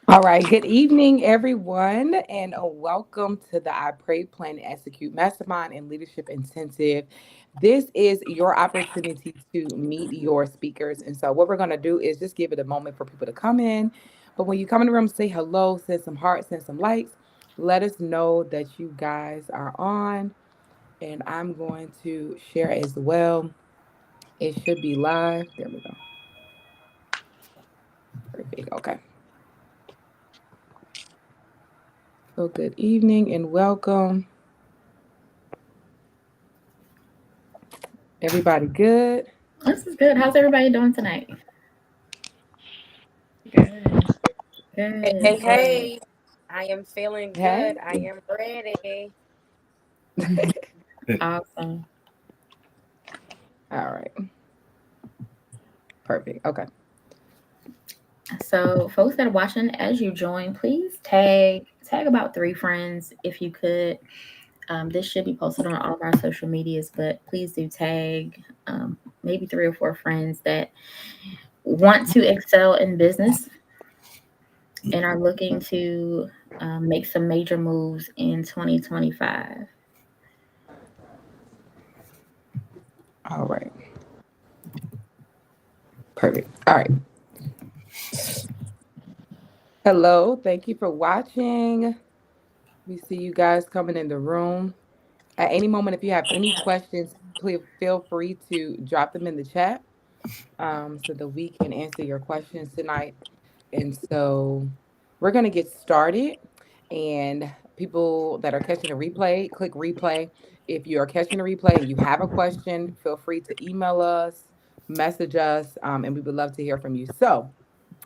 All right. Good evening, everyone, and welcome to the I Pray, Plan, and Execute Mastermind and Leadership Intensive. This is your opportunity to meet your speakers. And so, what we're going to do is just give it a moment for people to come in. But when you come in the room, say hello, send some hearts, send some likes. Let us know that you guys are on. And I'm going to share as well. It should be live. There we go. Perfect. Okay. So, good evening and welcome. Everybody good? This is good. How's everybody doing tonight? Good. Hey, hey, Good. Good. hey. I am feeling Hey. good. I am ready. Awesome. All right. Perfect. Okay. So, folks that are watching, as you join, please tag about 3 friends if you could. This should be posted on all of our social medias, but please do tag maybe 3 or 4 friends that want to excel in business and are looking to make some major moves in 2025. All right. Perfect. All right. Hello. Thank you for watching. We see you guys coming in the room. At any moment, if you have any questions, please feel free to drop them in the chat so that we can answer your questions tonight. And so we're going to get started. And people that are catching a replay, click replay. If you are catching a replay and you have a question, feel free to email us, message us, and we would love to hear from you. So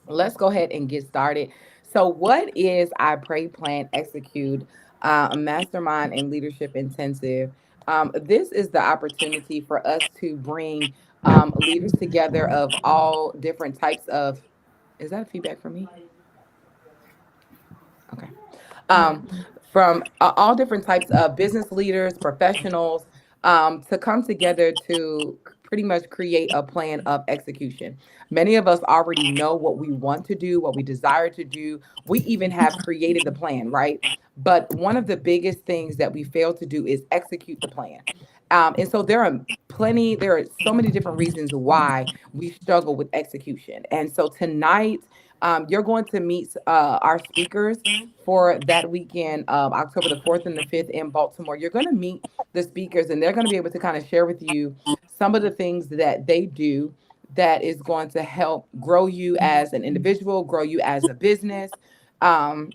let's go ahead and get started. So, what is I Pray, Plan, Execute, a mastermind and leadership intensive? This is the opportunity for us to bring leaders together of all different types of. Is that a feedback for me? Okay. Um, from all different types of business leaders, professionals, to come together to pretty much create a plan of execution. Many of us already know what we want to do, what we desire to do. We even have created the plan, right? But one of the biggest things that we fail to do is execute the plan. And so there are so many different reasons why we struggle with execution. And so tonight, you're going to meet our speakers for that weekend, October the 4th and the 5th in Baltimore. You're going to meet the speakers, and they're going to be able to kind of share with you some of the things that they do that is going to help grow you as an individual, grow you as a business. And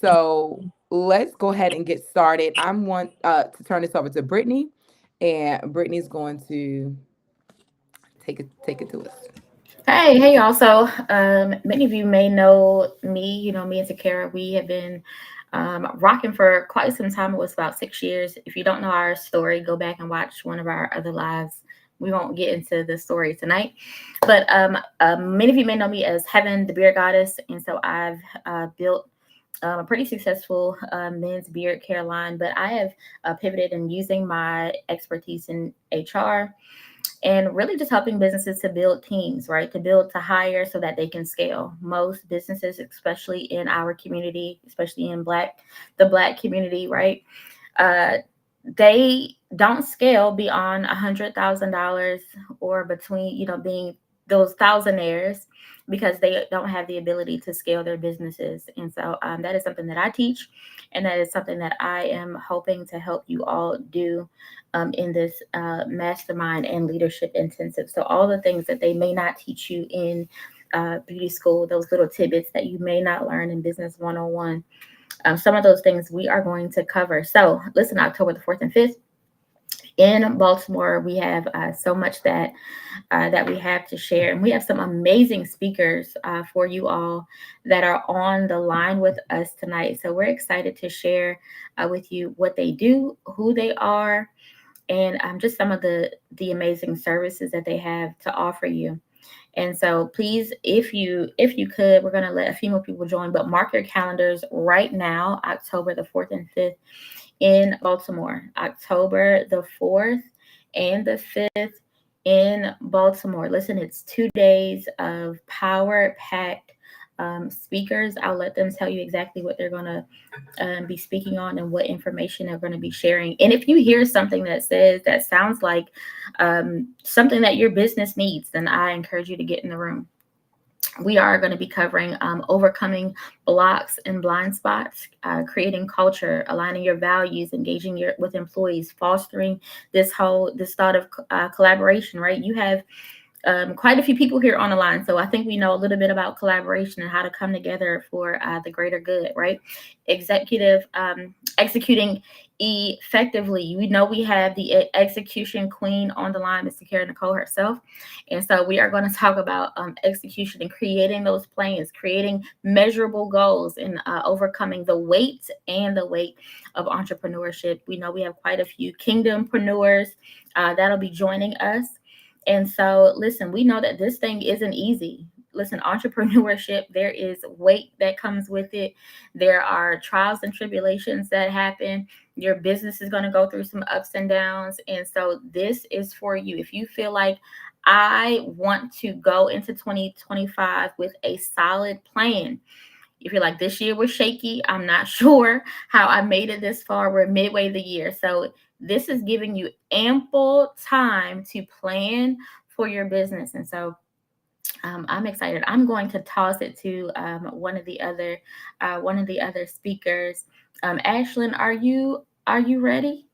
so let's go ahead and get started. I'm want to turn this over to Brittany, and Brittany's going to take it to us. Hey, y'all. So, many of you may know me. Me and Takara, we have been rocking for quite some time. It was about 6 years. If you don't know our story, go back and watch one of our other lives. We won't get into the story tonight, but many of you may know me as Heaven, the beard goddess, and so I've built a pretty successful men's beard care line. But I have pivoted in using my expertise in HR and really just helping businesses to build teams, right? To build to hire so that they can scale. Most businesses, especially in our community, especially in the black community, right? Uh, they don't scale beyond $100,000 or between, being those thousandaires because they don't have the ability to scale their businesses. And so that is something that I teach, and that is something that I am hoping to help you all do in this mastermind and leadership intensive. So all the things that they may not teach you in beauty school, those little tidbits that you may not learn in business 101, some of those things we are going to cover. So listen, October the 4th and 5th in Baltimore, we have so much that we have to share, and we have some amazing speakers for you all that are on the line with us tonight. So we're excited to share with you what they do, who they are, and just some of the amazing services that they have to offer you. And so please, if you could, we're going to let a few more people join, but mark your calendars right now, October the 4th and 5th in Baltimore. October the 4th and the 5th in Baltimore. Listen, it's 2 days of power packed speakers. I'll let them tell you exactly what they're going to be speaking on and what information they're going to be sharing. And if you hear something that sounds like something that your business needs, then I encourage you to get in the room. We are going to be covering overcoming blocks and blind spots, creating culture, aligning your values, engaging with employees, fostering this thought of collaboration. Right? You have quite a few people here on the line, so I think we know a little bit about collaboration and how to come together for the greater good. Right? Executing effectively. We know we have the execution queen on the line, Mr. Kara Nicole herself. And so we are going to talk about execution and creating those plans, creating measurable goals, and overcoming the weight of entrepreneurship. We know we have quite a few kingdompreneurs that'll be joining us. And so, listen, we know that this thing isn't easy. Listen, entrepreneurship, there is weight that comes with it. There are trials and tribulations that happen. Your business is going to go through some ups and downs. And so this is for you. If you feel like I want to go into 2025 with a solid plan, if you're like, this year was shaky, I'm not sure how I made it this far, we're midway the year. So this is giving you ample time to plan for your business. And so I'm excited. I'm going to toss it to one of the other speakers. Ashlyn, are you ready?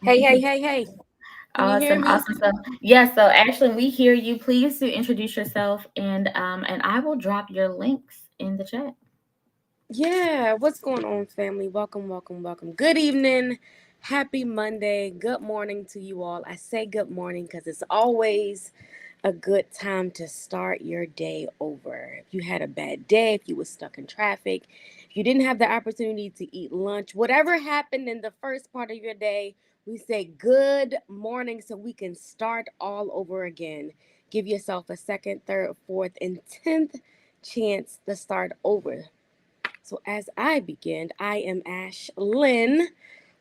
Hey. Can you hear me? Awesome. So yes, so Ashlyn, we hear you. Please do introduce yourself, and I will drop your links in the chat. Yeah, what's going on, family? Welcome. Good evening. Happy Monday. Good morning to you all. I say good morning because it's always a good time to start your day over. If you had a bad day, if you were stuck in traffic, if you didn't have the opportunity to eat lunch, whatever happened in the first part of your day, we say good morning so we can start all over again. Give yourself a second, third, fourth, and 10th chance to start over. So as I begin, I am Ash Lynn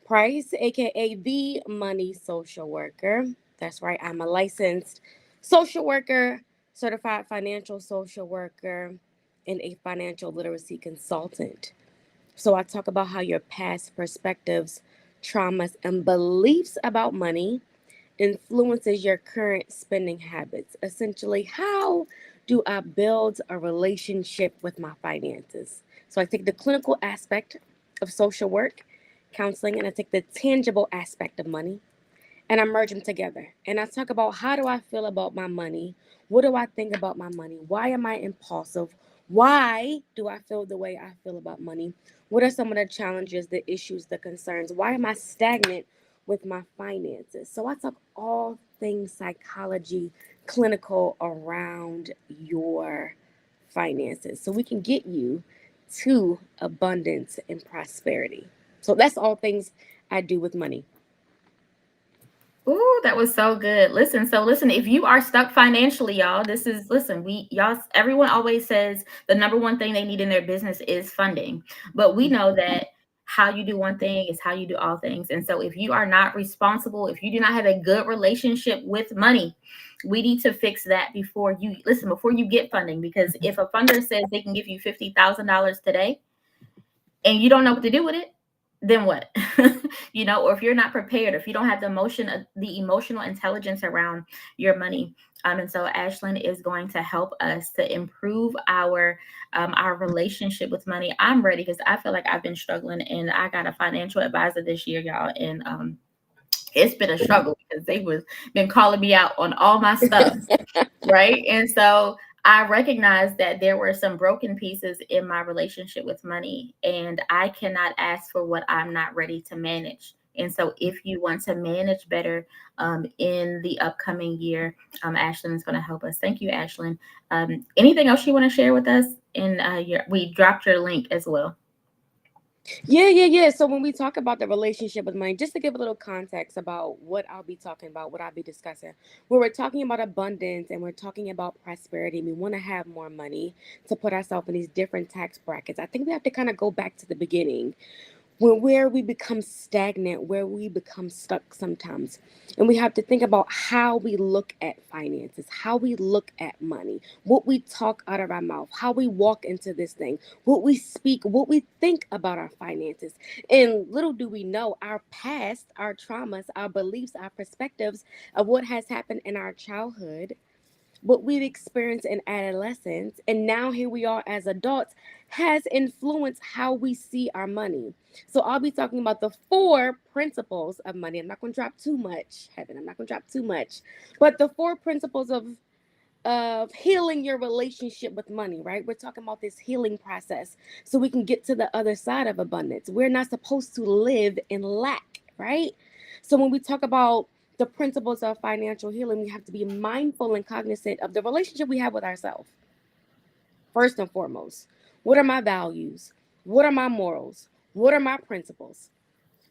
Price, aka the Money Social Worker. That's right, I'm a licensed social worker, certified financial social worker, and a financial literacy consultant. So I talk about how your past perspectives, traumas, and beliefs about money influences your current spending habits. Essentially, how do I build a relationship with my finances? So I take the clinical aspect of social work, counseling, and I take the tangible aspect of money and I merge them together. And I talk about how do I feel about my money? What do I think about my money? Why am I impulsive? Why do I feel the way I feel about money? What are some of the challenges, the issues, the concerns? Why am I stagnant with my finances? So I talk all things psychology, clinical around your finances so we can get you to abundance and prosperity. So that's all things I do with money. Ooh, that was so good. Listen, if you are stuck financially, y'all, everyone always says the number one thing they need in their business is funding. But we know that how you do one thing is how you do all things. And so if you are not responsible, if you do not have a good relationship with money, we need to fix that before you get funding. Because if a funder says they can give you $50,000 today and you don't know what to do with it, then what? Or if you're not prepared, if you don't have the emotional intelligence around your money. And so Ashlyn is going to help us to improve our relationship with money. I'm ready because I feel like I've been struggling, and I got a financial advisor this year, y'all. And it's been a struggle because been calling me out on all my stuff. Right. And so I recognized that there were some broken pieces in my relationship with money, and I cannot ask for what I'm not ready to manage. And so if you want to manage better in the upcoming year, Ashlyn is going to help us. Thank you, Ashlyn. Anything else you want to share with us? And we dropped your link as well. Yeah. So when we talk about the relationship with money, just to give a little context about what I'll be talking about, what I'll be discussing, when we're talking about abundance and we're talking about prosperity, we want to have more money to put ourselves in these different tax brackets. I think we have to kind of go back to the beginning. where we become stagnant, where we become stuck sometimes. And we have to think about how we look at finances, how we look at money, what we talk out of our mouth, how we walk into this thing, what we speak, what we think about our finances. And little do we know, our past, our traumas, our beliefs, our perspectives of what has happened in our childhood, what we've experienced in adolescence, and now here we are as adults, has influenced how we see our money. So I'll be talking about the 4 principles of money. I'm not going to drop too much, Heaven. I'm not going to drop too much, but the 4 principles of healing your relationship with money, right? We're talking about this healing process so we can get to the other side of abundance. We're not supposed to live in lack, right? So when we talk about the principles of financial healing, we have to be mindful and cognizant of the relationship we have with ourselves. First and foremost, what are my values? What are my morals? What are my principles?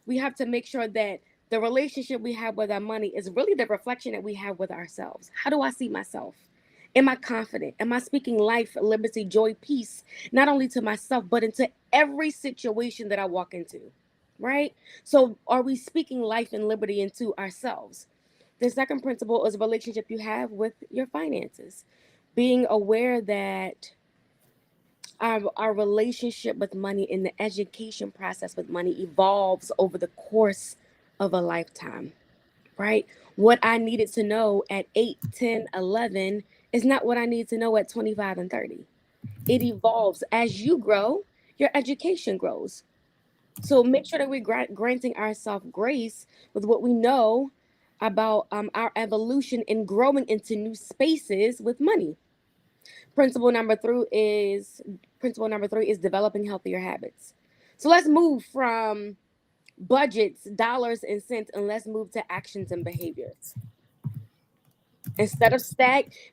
We have to make sure that the relationship we have with our money is really the reflection that we have with ourselves. How do I see myself? Am I confident? Am I speaking life, liberty, joy, peace, not only to myself, but into every situation that I walk into? Right? So, are we speaking life and liberty into ourselves? The second principle is a relationship you have with your finances. Being aware that our relationship with money and the education process with money evolves over the course of a lifetime, right? What I needed to know at 8, 10, 11 is not what I need to know at 25 and 30. It evolves. As you grow, your education grows. So make sure that we're granting ourselves grace with what we know about our evolution and growing into new spaces with money. Principle number three is developing healthier habits. So let's move from budgets, dollars and cents, and let's move to actions and behaviors. Instead of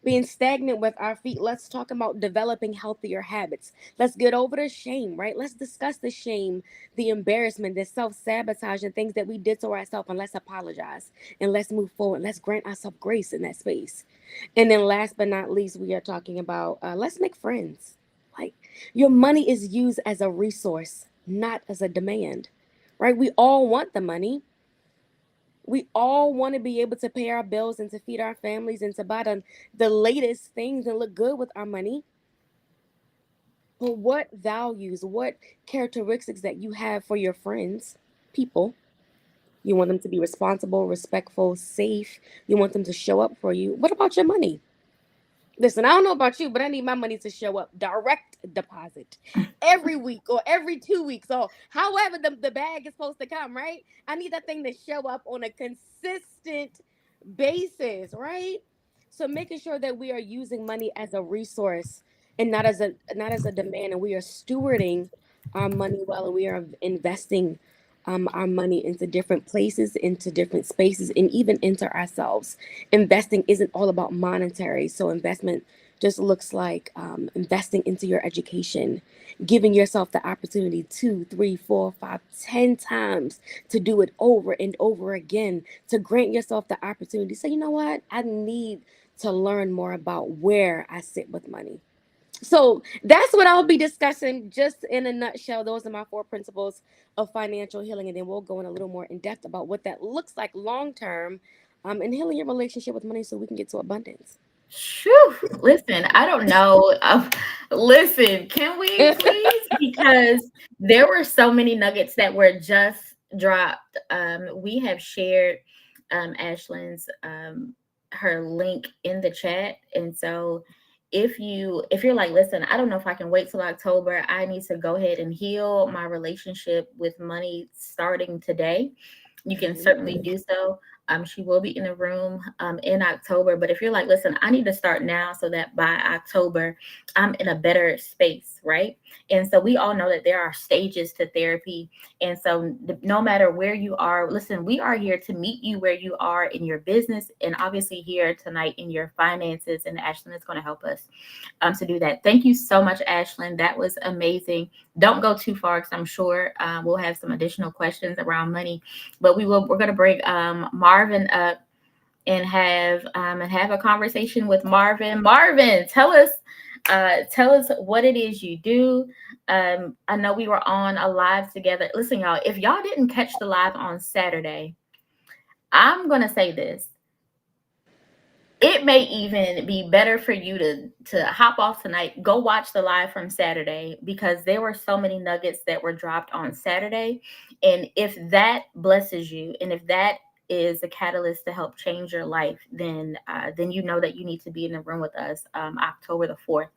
being stagnant with our feet, let's talk about developing healthier habits. Let's get over the shame, right? Let's discuss the shame, the embarrassment, the self-sabotage, and things that we did to ourselves, and let's apologize and let's move forward. Let's grant ourselves grace in that space. And then last but not least, we are talking about let's make friends. Like, your money is used as a resource, not as a demand, right? We all want the money. We all want to be able to pay our bills and to feed our families and to buy the latest things and look good with our money. But what values, what characteristics that you have for your friends, people? You want them to be responsible, respectful, safe. You want them to show up for you. What about your money? Listen, I don't know about you, but I need my money to show up. Direct deposit every week or every 2 weeks or however the bag is supposed to come, right? I need that thing to show up on a consistent basis, right? So making sure that we are using money as a resource and not as a demand, and we are stewarding our money well, and we are investing our money into different places, into different spaces, and even into ourselves. Investing isn't all about monetary. So investment just looks like investing into your education, giving yourself the opportunity 2, 3, 4, 5, 10 times to do it over and over again, to grant yourself the opportunity. So, you know what? I need to learn more about where I sit with money. So that's what I'll be discussing just in a nutshell. Those are my 4 principles of financial healing. And then we'll go in a little more in depth about what that looks like long term and healing your relationship with money so we can get to abundance. Phew, listen, I don't know. Listen, can we please? Because there were so many nuggets that were just dropped. We have shared Ashlyn's her link in the chat, and so if you're like, listen, I don't know if I can wait till October. I need to go ahead and heal my relationship with money starting today. You can certainly do so. She will be in the room in October. But if you're like, listen, I need to start now so that by October, I'm in a better space, right? And so we all know that there are stages to therapy. And so no matter where you are, listen, we are here to meet you where you are in your business, and obviously here tonight in your finances. And Ashlyn is going to help us to do that. Thank you so much, Ashlyn. That was amazing. Don't go too far because I'm sure we'll have some additional questions around money. But we're going to bring Marvin up and have a conversation with Marvin. Marvin, tell us Tell us what it is you do. I know we were on a live together. Listen, y'all, if y'all didn't catch the live on Saturday, I'm going to say this. It may even be better for you to hop off tonight, go watch the live from Saturday, because there were so many nuggets that were dropped on Saturday. And if that blesses you, and if that is a catalyst to help change your life, then you know that you need to be in the room with us October the 4th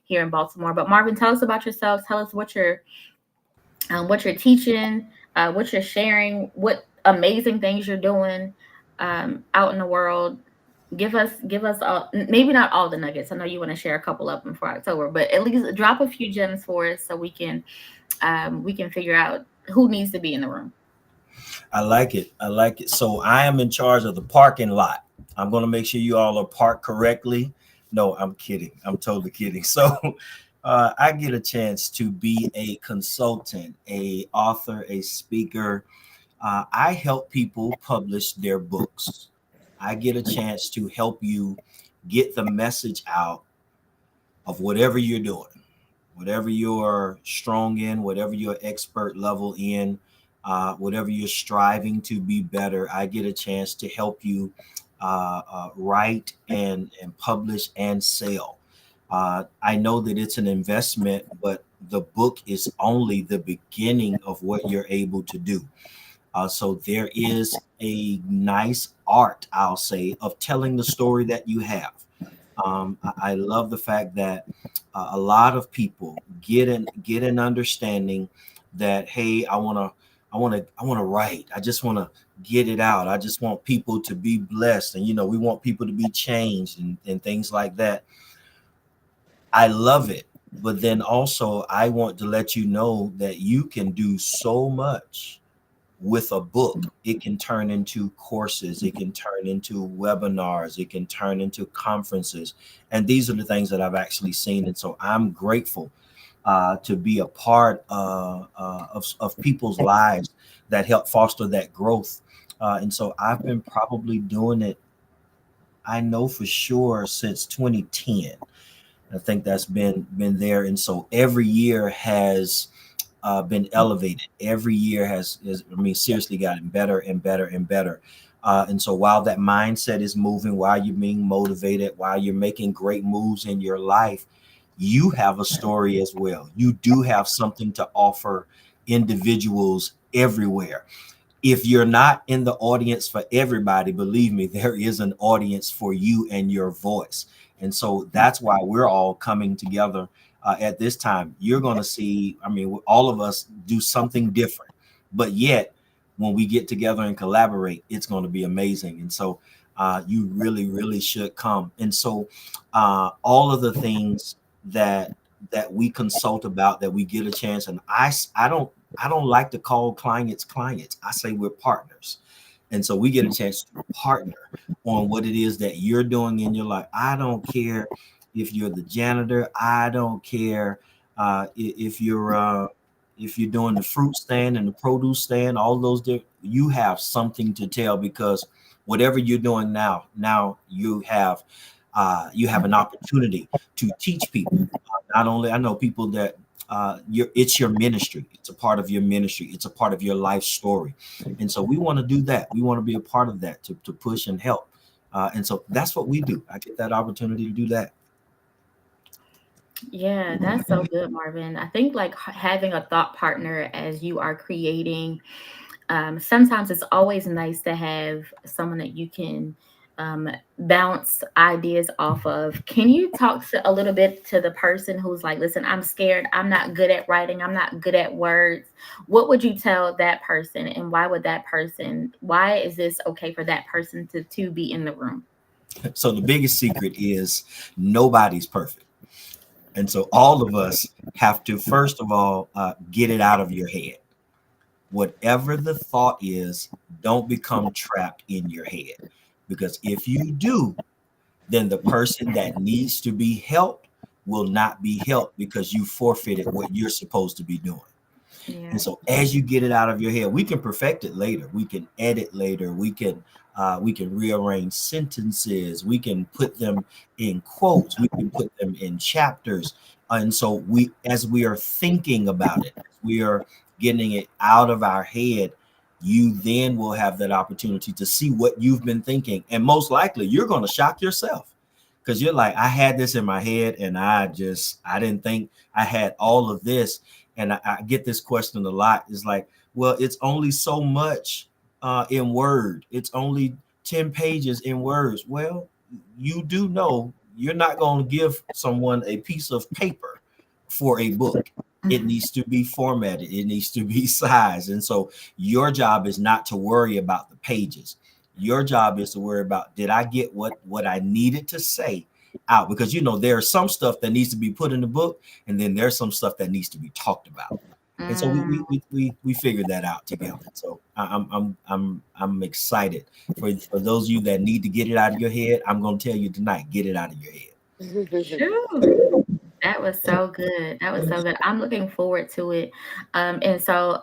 here in Baltimore. But Marvin, tell us about yourself. Tell us what you're teaching, what you're sharing, what amazing things you're doing out in the world. Give us all, maybe not all the nuggets. I know you want to share a couple of them for October, but at least drop a few gems for us so we can figure out who needs to be in the room. I like it. So I am in charge of the parking lot. I'm going to make sure you all are parked correctly. No, I'm kidding. I'm totally kidding. So I get a chance to be a consultant, a author, a speaker. I help people publish their books. I get a chance to help you get the message out of whatever you're doing, whatever you're strong in, whatever your expert level in, whatever you're striving to be better. I get a chance to help you write and publish and sell. I know that it's an investment, but the book is only the beginning of what you're able to do. So there is a nice art, I'll say, of telling the story that you have. I love the fact that a lot of people get an understanding that, hey, I want to write. I just want to get it out. I just want people to be blessed, and we want people to be changed and things like that. I love it, but then also I want to let you know that you can do so much with a book. It can turn into courses, it can turn into webinars, it can turn into conferences. And these are the things that I've actually seen. And so I'm grateful to be a part of people's lives that help foster that growth. And so I've been probably doing it, I know for sure, since 2010. I think that's been there. And so every year has been elevated. Every year has seriously gotten better and better and better. And so while that mindset is moving, while you're being motivated, while you're making great moves in your life, you have a story as well. You do have something to offer individuals everywhere. If you're not in the audience for everybody, believe me, there is an audience for you and your voice. And so that's why we're all coming together at this time. You're going to see, all of us do something different, but yet when we get together and collaborate, it's going to be amazing. And so you really, really should come. And so all of the things that we consult about, that we get a chance, and I don't like to call clients. I say we're partners. And so we get a chance to partner on what it is that you're doing in your life. I don't care if you're the janitor. I don't care if you're doing the fruit stand and the produce stand. All those, you have something to tell, because whatever you're doing now you have an opportunity to teach people. Not only, I know people that it's your ministry. It's a part of your ministry. It's a part of your life story. And so we want to do that. We want to be a part of that, to push and help. And so that's what we do. I get that opportunity to do that. Yeah, that's so good, Marvin. I think like having a thought partner as you are creating, sometimes it's always nice to have someone that you can bounce ideas off of. Can you talk a little bit to the person who's like, listen, I'm scared, I'm not good at writing, I'm not good at words? What would you tell that person, and why is this okay for that person to be in the room? So the biggest secret is nobody's perfect. And so all of us have to, first of all, get it out of your head. Whatever the thought is, don't become trapped in your head. Because if you do, then the person that needs to be helped will not be helped, because you forfeited what you're supposed to be doing. Yeah. And so as you get it out of your head, we can perfect it later. We can edit later. We can We can rearrange sentences. We can put them in quotes. We can put them in chapters. And so as we are thinking about it, we are getting it out of our head, you then will have that opportunity to see what you've been thinking. And most likely you're going to shock yourself, because you're like, I had this in my head and I didn't think I had all of this. And I get this question a lot. It's like, well, it's only so much in Word. It's only 10 pages in words. Well, you do know you're not going to give someone a piece of paper for a book. It needs to be formatted. It needs to be sized. And so your job is not to worry about the pages. Your job is to worry about, did I get what I needed to say out? Because, there's some stuff that needs to be put in the book, and then there's some stuff that needs to be talked about. And so we figured that out together. So I'm excited for those of you that need to get it out of your head. I'm going to tell you tonight, get it out of your head. True. That was so good. That was so good. I'm looking forward to it. And so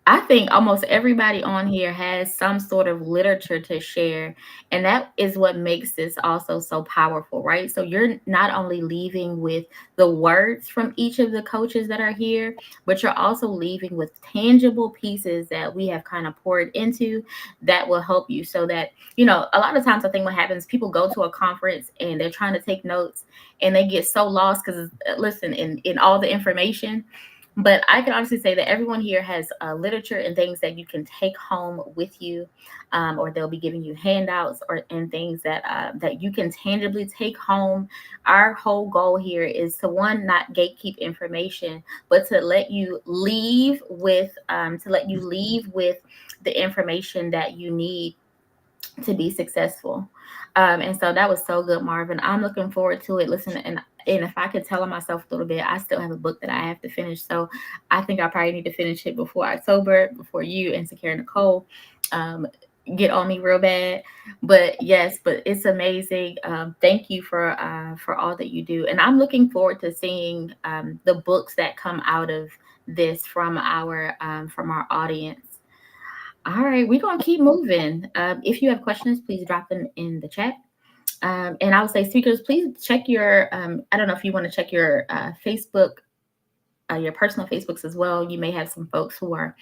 I think almost everybody on here has some sort of literature to share. And that is what makes this also so powerful, right? So you're not only leaving with the words from each of the coaches that are here, but you're also leaving with tangible pieces that we have kind of poured into that will help you. So that, a lot of times I think what happens, people go to a conference and they're trying to take notes and they get so lost because, listen, in all the information. But I can honestly say that everyone here has literature and things that you can take home with you, or they'll be giving you handouts and things that you can tangibly take home. Our whole goal here is to, one, not gatekeep information, but to let you leave with the information that you need to be successful. And so that was so good, Marvin. I'm looking forward to it. Listen, and if I could tell myself a little bit, I still have a book that I have to finish. So I think I probably need to finish it before October, before you and Sakara Nicole get on me real bad. But yes, but it's amazing. Thank you for all that you do. And I'm looking forward to seeing the books that come out of this from our audience. All right, we're going to keep moving. If you have questions, please drop them in the chat. And I would say, speakers, please check your, I don't know if you want to check your Facebook, your personal Facebooks as well. You may have some folks who are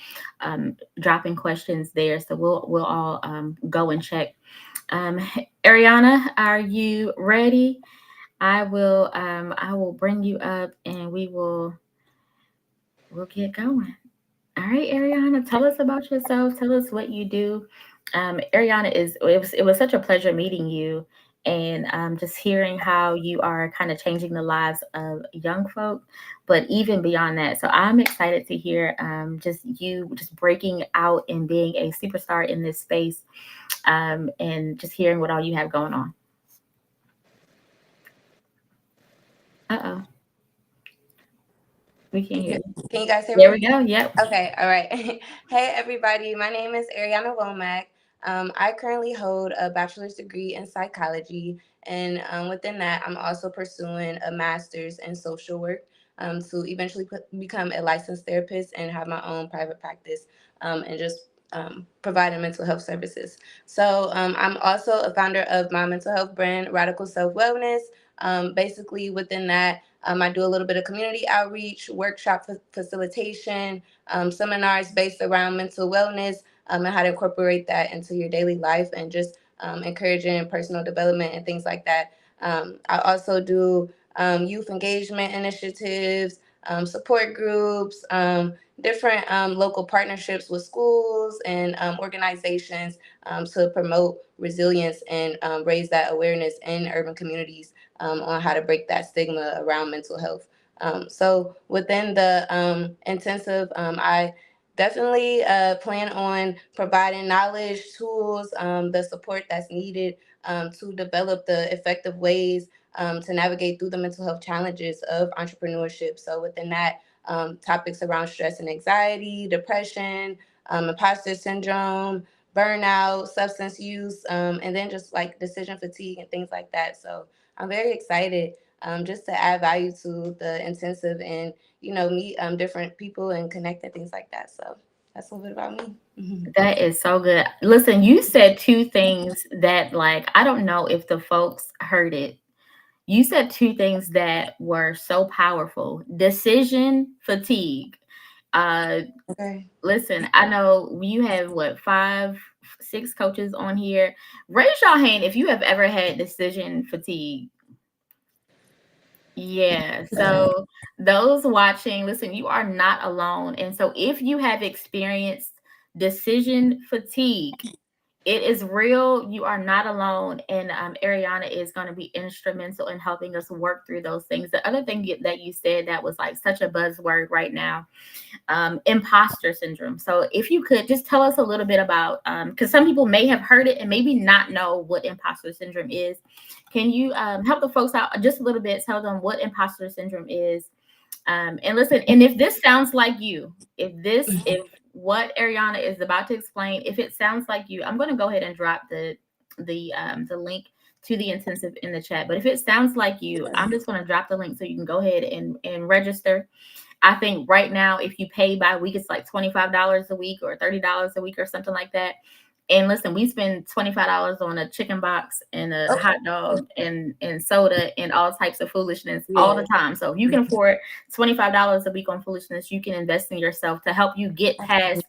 dropping questions there. So we'll all go and check. Ariana, are you ready? I will bring you up and we'll get going. All right, Ariana, tell us about yourself. Tell us what you do. Ariana, it was such a pleasure meeting you and just hearing how you are kind of changing the lives of young folk, but even beyond that. So I'm excited to hear just you just breaking out and being a superstar in this space, and just hearing what all you have going on. Uh-oh. We can't hear you. Can you guys hear me? There we go. Yep. Okay. All right. Hey, everybody. My name is Ariana Womack. I currently hold a bachelor's degree in psychology. And within that, I'm also pursuing a master's in social work to eventually become a licensed therapist and have my own private practice and just providing mental health services. So I'm also a founder of my mental health brand, Radical Self Wellness. Basically, within that, I do a little bit of community outreach, workshop facilitation, seminars based around mental wellness, and how to incorporate that into your daily life and just encouraging personal development and things like that. I also do youth engagement initiatives, support groups, different local partnerships with schools and organizations to promote resilience and raise that awareness in urban communities on how to break that stigma around mental health. So within the intensive, I definitely plan on providing knowledge, tools, the support that's needed to develop the effective ways to navigate through the mental health challenges of entrepreneurship. So within that, topics around stress and anxiety, depression, imposter syndrome, burnout, substance use, and then just like decision fatigue and things like that. So I'm very excited just to add value to the intensive and, meet different people and connect and things like that. So that's a little bit about me. That is so good. Listen, you said two things that, like, I don't know if the folks heard it. You said two things that were so powerful. Decision fatigue. Okay. Listen, I know you have what, 5, 6 coaches on here. Raise your hand if you have ever had decision fatigue. Yeah. So those watching, listen, you are not alone. And so if you have experienced decision fatigue, it is real. You are not alone. And Ariana is going to be instrumental in helping us work through those things. The other thing that you said that was like such a buzzword right now, imposter syndrome. So if you could just tell us a little bit about, because some people may have heard it and maybe not know what imposter syndrome is. Can you help the folks out just a little bit, tell them what imposter syndrome is? And listen, and if this sounds like you, if what Ariana is about to explain, if it sounds like you, I'm going to go ahead and drop the link to the intensive in the chat. But if it sounds like you, I'm just going to drop the link so you can go ahead and register. I think right now, if you pay by week, it's like $25 a week or $30 a week or something like that. And listen, we spend $25 on a chicken box and a hot dog and soda and all types of foolishness all the time. So if you can afford $25 a week on foolishness, you can invest in yourself to help you get past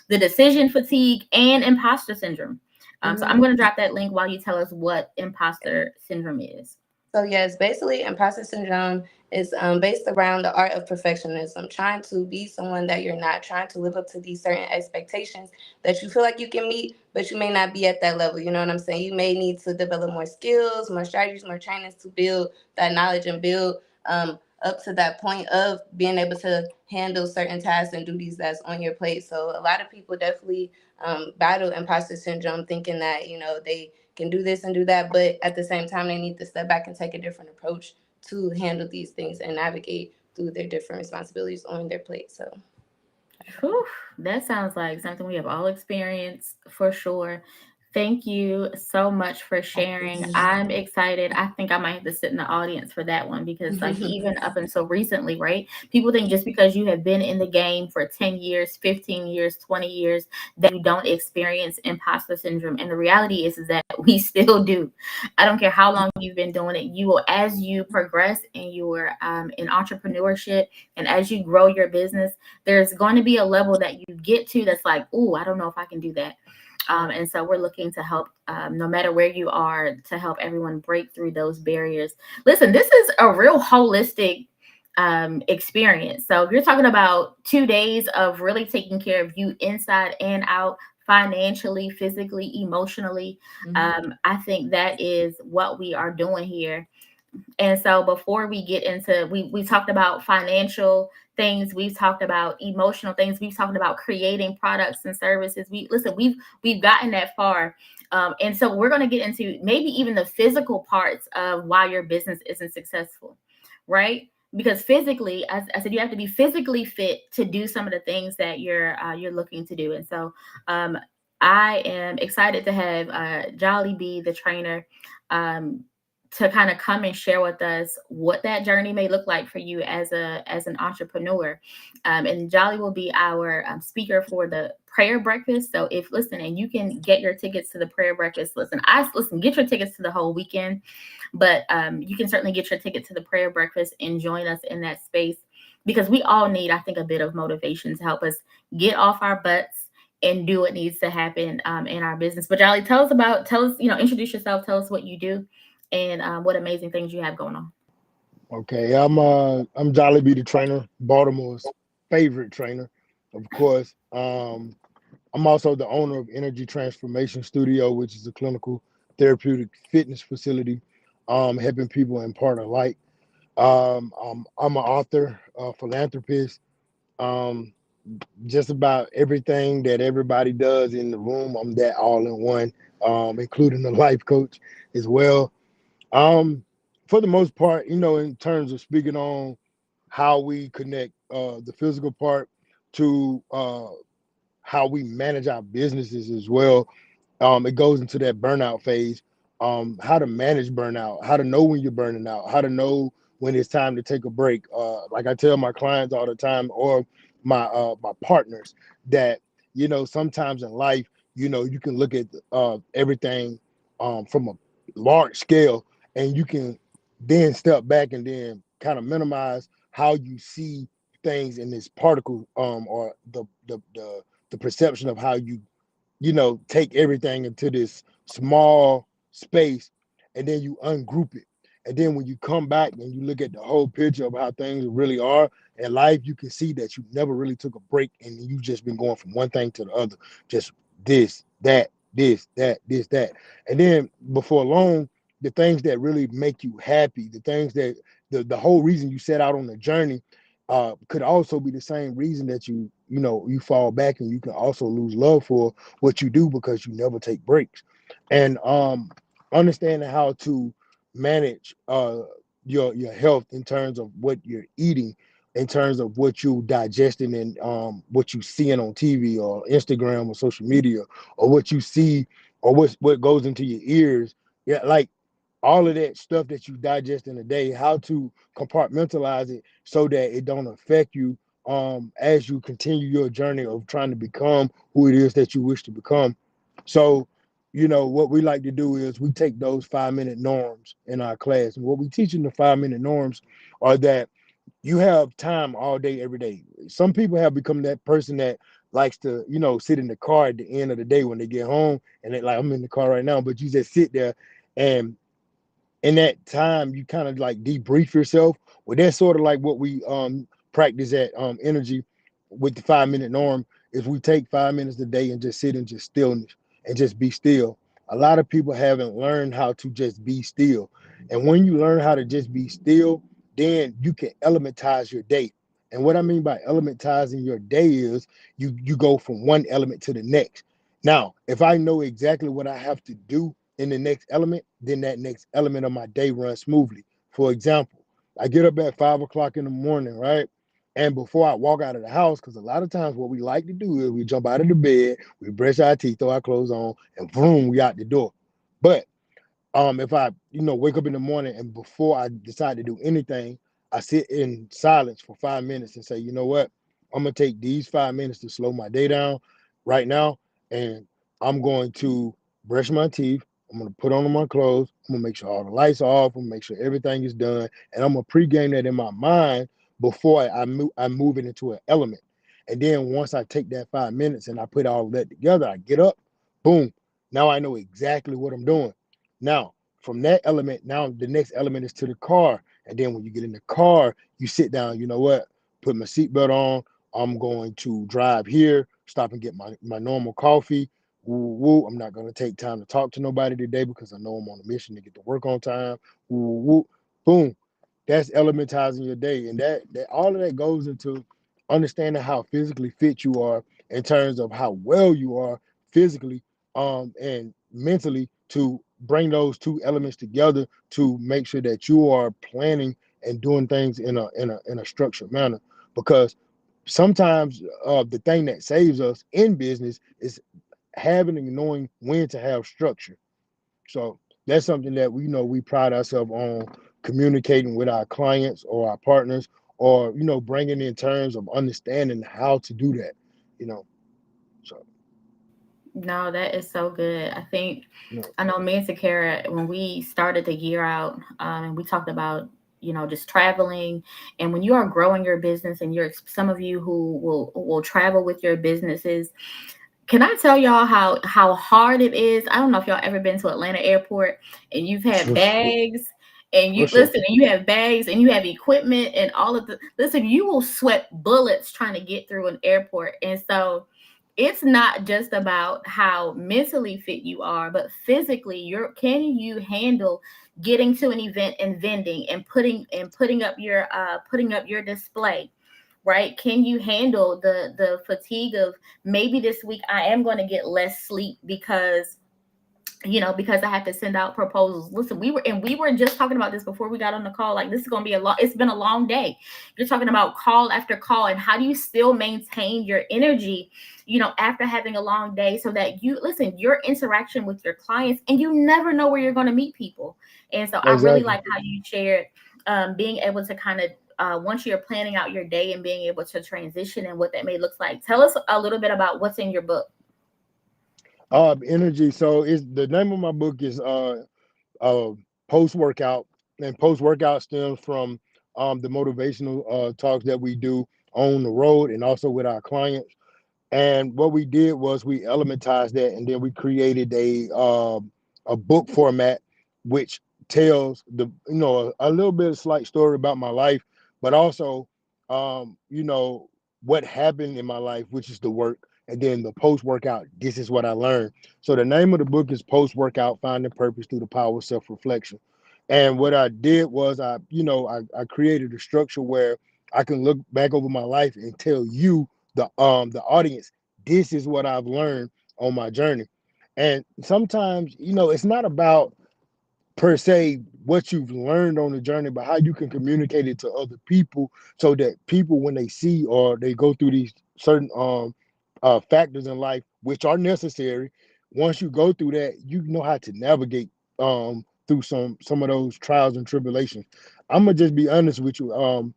the decision fatigue and imposter syndrome. So I'm going to drop that link while you tell us what imposter syndrome is. So yes, basically imposter syndrome is based around the art of perfectionism, trying to be someone that you're not, trying to live up to these certain expectations that you feel like you can meet, but you may not be at that level. You know what I'm saying? You may need to develop more skills, more strategies, more trainings to build that knowledge and build up to that point of being able to handle certain tasks and duties that's on your plate. So a lot of people definitely battle imposter syndrome, thinking that, you know, they can do this and do that, but at the same time, they need to step back and take a different approach to handle these things and navigate through their different responsibilities on their plate. So Whew, that sounds like something we have all experienced for sure. Thank you so much for sharing. I'm excited. I think I might have to sit in the audience for that one because, like, even up until recently, right? People think just because you have been in the game for 10 years, 15 years, 20 years, that you don't experience imposter syndrome. And the reality is that we still do. I don't care how long you've been doing it. You will, as you progress in your in entrepreneurship and as you grow your business, there's going to be a level that you get to that's like, oh, I don't know if I can do that. And so we're looking to help, no matter where you are, to help everyone break through those barriers. Listen, this is a real holistic experience. So you're talking about 2 days of really taking care of you inside and out, financially, physically, emotionally. I think that is what we are doing here. And so before we get into, we talked about financial things, we've talked about emotional things, we've talked about creating products and services. We've gotten that far. And so we're going to get into maybe even the physical parts of why your business isn't successful, right? Because physically, as I said, you have to be physically fit to do some of the things that you're looking to do. And so I am excited to have Jolly B, the trainer, to kind of come and share with us what that journey may look like for you as an entrepreneur. And Jolly will be our speaker for the prayer breakfast. So if listen, and you can get your tickets to the prayer breakfast. Get your tickets to the whole weekend, but you can certainly get your ticket to the prayer breakfast and join us in that space, because we all need, I think, a bit of motivation to help us get off our butts and do what needs to happen in our business. But Jolly, introduce yourself, tell us what you do, and what amazing things you have going on. Okay, I'm Jolly B, the trainer, Baltimore's favorite trainer, of course. I'm also the owner of Energy Transformation Studio, which is a clinical therapeutic fitness facility, helping people impart a light. I'm an author, a philanthropist, just about everything that everybody does in the room. I'm that all in one, including the life coach as well. For the most part, in terms of speaking on how we connect the physical part to how we manage our businesses as well, it goes into that burnout phase. How to manage burnout, how to know when you're burning out, how to know when it's time to take a break. Like I tell my clients all the time, or my partners, that sometimes in life, you can look at everything from a large scale, and you can then step back and then kind of minimize how you see things in this particle, or the perception of how you take everything into this small space, and then you ungroup it. And then when you come back and you look at the whole picture of how things really are in life, you can see that you never really took a break, and you've just been going from one thing to the other. Just this, that, this, that, this, that. And then before long, the things that really make you happy, the things that the whole reason you set out on the journey, could also be the same reason that you fall back, and you can also lose love for what you do because you never take breaks. And understanding how to manage your health in terms of what you're eating, in terms of what you digesting, and what you seeing on TV or Instagram or social media, or what you see, or what goes into your ears. Yeah, like all of that stuff that you digest in a day, how to compartmentalize it so that it don't affect you as you continue your journey of trying to become who it is that you wish to become. So, what we like to do is we take those 5-minute norms in our class. And what we teach in the 5-minute norms are that you have time all day, every day. Some people have become that person that likes to, sit in the car at the end of the day when they get home, and they like, I'm in the car right now, but you just sit there, and in that time you kind of like debrief yourself. Well, that's sort of like what we practice at energy with the 5-minute norm. Is we take 5 minutes a day and just sit in just stillness and just be still. A lot of people haven't learned how to just be still, and when you learn how to just be still, then you can elementize your day. And what I mean by elementizing your day is you go from one element to the next. Now, if I know exactly what I have to do in the next element, then that next element of my day runs smoothly. For example, I get up at 5 o'clock in the morning, right? And before I walk out of the house, because a lot of times what we like to do is we jump out of the bed, we brush our teeth, throw our clothes on, and boom, we out the door. But if I wake up in the morning, and before I decide to do anything, I sit in silence for 5 minutes and say, you know what, I'm gonna take these 5 minutes to slow my day down right now, and I'm going to brush my teeth, I'm gonna put on my clothes, I'm gonna make sure all the lights are off, I'm gonna make sure everything is done, and I'm gonna pregame that in my mind before I move it into an element. And then once I take that 5 minutes and I put all of that together, I get up, boom, now I know exactly what I'm doing. Now, from that element, now the next element is to the car. And then when you get in the car, you sit down, you know what? Put my seatbelt on. I'm going to drive here, stop and get my normal coffee. Woo, woo. I'm not going to take time to talk to nobody today because I know I'm on a mission to get to work on time. Woo, woo. Boom. That's elementizing your day. And that all of that goes into understanding how physically fit you are in terms of how well you are physically and mentally, to bring those two elements together to make sure that you are planning and doing things in a structured manner. Because sometimes the thing that saves us in business is having and knowing when to have structure. So that's something that we pride ourselves on communicating with our clients or our partners, or bringing in terms of understanding how to do that. You know, so No, that is so good. I think you know, I know me and Takara, when we started the year out, and we talked about, just traveling. And when you are growing your business, and some of you who will travel with your businesses, can I tell y'all how hard it is? I don't know if y'all ever been to Atlanta Airport and you've had for sure, bags, and for you sure. listen, and you have bags, and you have equipment, and all of the listen, you will sweat bullets trying to get through an airport. And so it's not just about how mentally fit you are, but physically, can you handle getting to an event and vending and putting up your display, right? Can you handle the fatigue of, maybe this week I am going to get less sleep because I have to send out proposals. Listen, we were just talking about this before we got on the call. Like, this is going to be it's been a long day. You're talking about call after call, and how do you still maintain your energy, after having a long day, so that your interaction with your clients, and you never know where you're going to meet people. And so I really Exactly. like how you shared being able to kind of once you're planning out your day and being able to transition and what that may look like. Tell us a little bit about what's in your book. Energy. So is the name of my book is post workout, and post workout stems from the motivational talks that we do on the road and also with our clients. And what we did was we elementized that, and then we created a book format, which tells a little bit of slight story about my life, but also what happened in my life, which is the work, and then the post workout. This is what I learned. So the name of the book is Post Workout: Finding Purpose Through the Power of Self Reflection. And what I did was I created a structure where I can look back over my life and tell you the audience, this is what I've learned on my journey. And sometimes, it's not about per se what you've learned on the journey, but how you can communicate it to other people so that people, when they see or they go through these certain factors in life, which are necessary, once you go through that, you know how to navigate through some of those trials and tribulations. I'm gonna just be honest with you.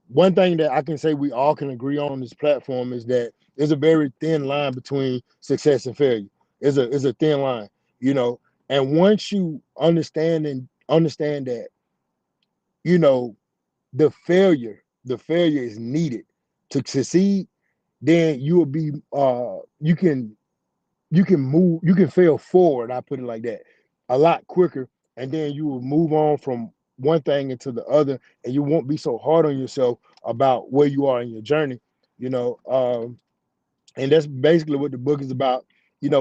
One thing that I can say we all can agree on this platform is that there's a very thin line between success and failure. It's a thin line, you know. And once you understand that, you know, the failure is needed to succeed, then you will be you can move, you can fail forward, I put it like that, a lot quicker, and then you will move on from one thing into the other, and you won't be so hard on yourself about where you are in your journey, you know. And that's basically what the book is about,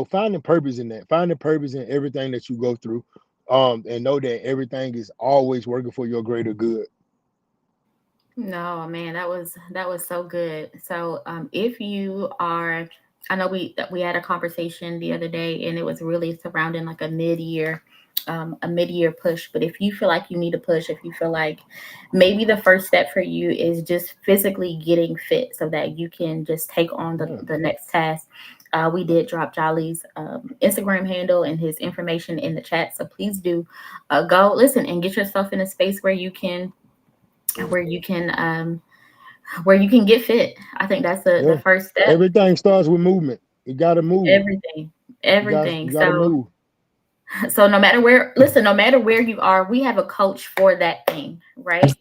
finding purpose in that, finding purpose in everything that you go through, and know that everything is always working for your greater good. No, man, that was so good. So, if you are, I know we had a conversation the other day, and it was really surrounding like a mid-year push. But if you feel like you need a push, if you feel like maybe the first step for you is just physically getting fit so that you can just take on the next task. We did drop Jolly's Instagram handle and his information in the chat. So please do go listen and get yourself in a space where you can where you can get fit. I think that's the Yeah. first step. Everything starts with movement. You got to move. Everything, everything. You got to move. So no matter where you are, we have a coach for that thing, right?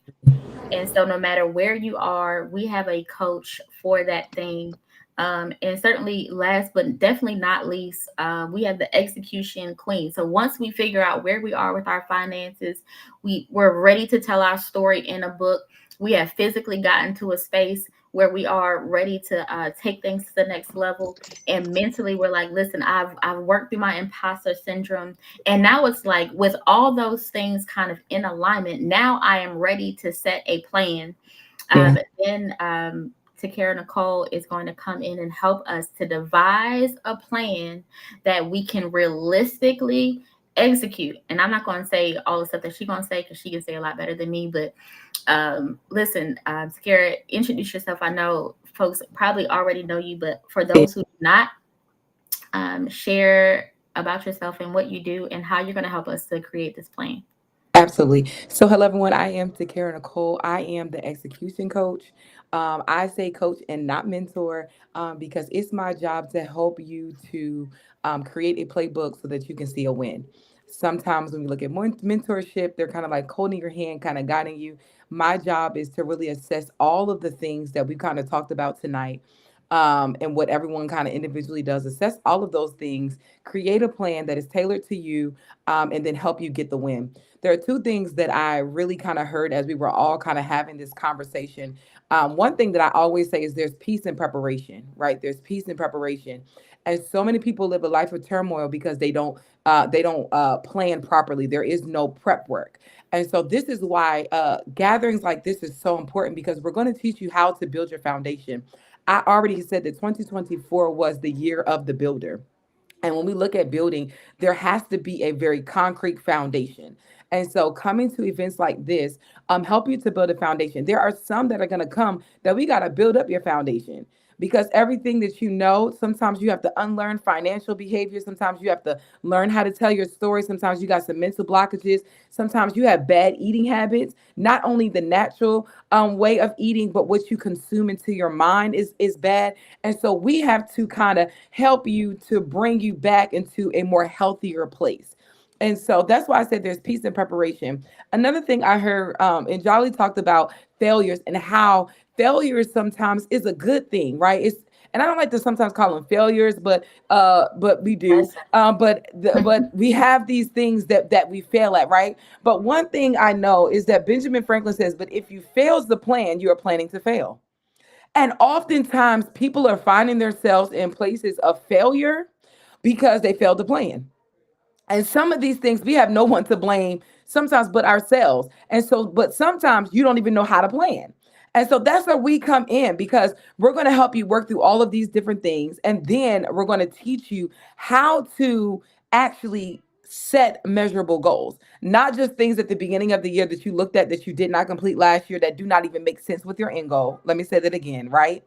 And so no matter where you are, we have a coach for that thing. And certainly last but definitely not least, we have the execution queen. So once we figure out where we are with our finances, we're ready to tell our story in a book. We have physically gotten to a space where we are ready to take things to the next level. And mentally, we're like, listen, I've worked through my imposter syndrome. And now it's like with all those things kind of in alignment, now I am ready to set a plan. Then Takara Nicole is going to come in and help us to devise a plan that we can realistically execute. And I'm not going to say all the stuff that she's going to say because she can say a lot better than me. But listen, Takara, introduce yourself. I know folks probably already know you, but for those who do not, share about yourself and what you do and how you're going to help us to create this plan. Absolutely. So, hello everyone. I am Takara Nicole. I am the execution coach. I say coach and not mentor because it's my job to help you to create a playbook so that you can see a win. Sometimes when we look at mentorship, they're kind of like holding your hand, kind of guiding you. My job is to really assess all of the things that we kind of talked about tonight. And what everyone kind of individually does, assess all of those things, create a plan that is tailored to you, and then help you get the win. There are two things that I really kind of heard as we were all kind of having this conversation. One thing that I always say is there's peace in preparation, right? There's peace in preparation, and so many people live a life of turmoil because they don't plan properly. There is no prep work, and so this is why gatherings like this is so important because we're going to teach you how to build your foundation. I already said that 2024 was the year of the builder. And when we look at building, there has to be a very concrete foundation. And so coming to events like this help you to build a foundation. There are some that are going to come that we got to build up your foundation because everything that you know, sometimes you have to unlearn financial behavior. Sometimes you have to learn how to tell your story. Sometimes you got some mental blockages. Sometimes you have bad eating habits. Not only the natural way of eating, but what you consume into your mind is bad. And so we have to kind of help you to bring you back into a more healthier place. And so that's why I said there's peace and preparation. Another thing I heard, and Jolly talked about failures and how failures sometimes is a good thing, right? It's and I don't like to sometimes call them failures, but we do. Yes. But we have these things that we fail at, right? But one thing I know is that Benjamin Franklin says, "But if you fails the plan, you are planning to fail." And oftentimes, people are finding themselves in places of failure because they failed to plan. And some of these things we have no one to blame sometimes but ourselves. And so, but sometimes you don't even know how to plan. And so that's where we come in because we're going to help you work through all of these different things. And then we're going to teach you how to actually set measurable goals, not just things at the beginning of the year that you looked at that you did not complete last year that do not even make sense with your end goal. Let me say that again, right?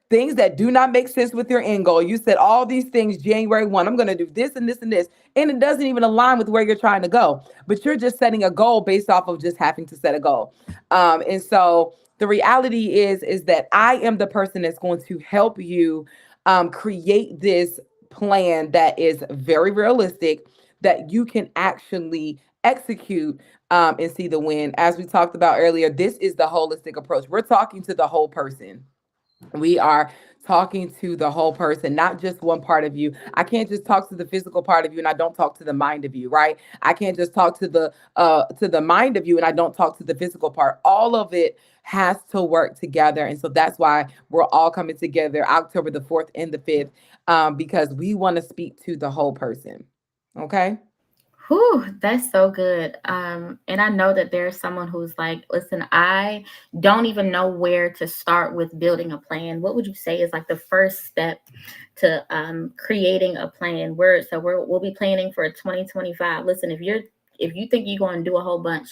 Things that do not make sense with your end goal. You said all these things January 1, I'm going to do this and this and this. And it doesn't even align with where you're trying to go, but you're just setting a goal based off of just having to set a goal. And so the reality is that I am the person that's going to help you create this plan that is very realistic, that you can actually execute and see the win. As we talked about earlier, this is the holistic approach. We're talking to the whole person. We are talking to the whole person, not just one part of you. I can't just talk to the physical part of you and I don't talk to the mind of you, right? I can't just talk to the mind of you and I don't talk to the physical part. All of it has to work together. And so that's why we're all coming together October the 4th and the 5th, because we want to speak to the whole person. Okay. Whew, that's so good. And I know that there's someone who's like, listen, I don't even know where to start with building a plan. What would you say is like the first step to creating a plan? We'll be planning for 2025. Listen, if you think you're going to do a whole bunch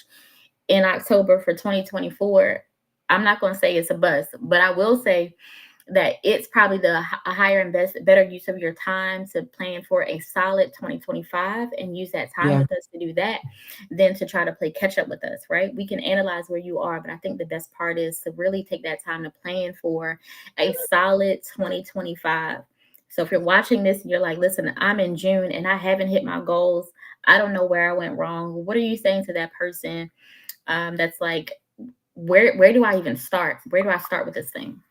in October for 2024, I'm not going to say it's a bust, but I will say that it's probably a higher better use of your time to plan for a solid 2025 and use that time Yeah. with us to do that than to try to play catch up with us, right? We can analyze where you are, but I think the best part is to really take that time to plan for a solid 2025. So if you're watching this and you're like, listen, I'm in June and I haven't hit my goals, I don't know where I went wrong. What are you saying to that person that's like, where do I even start? Where do I start with this thing?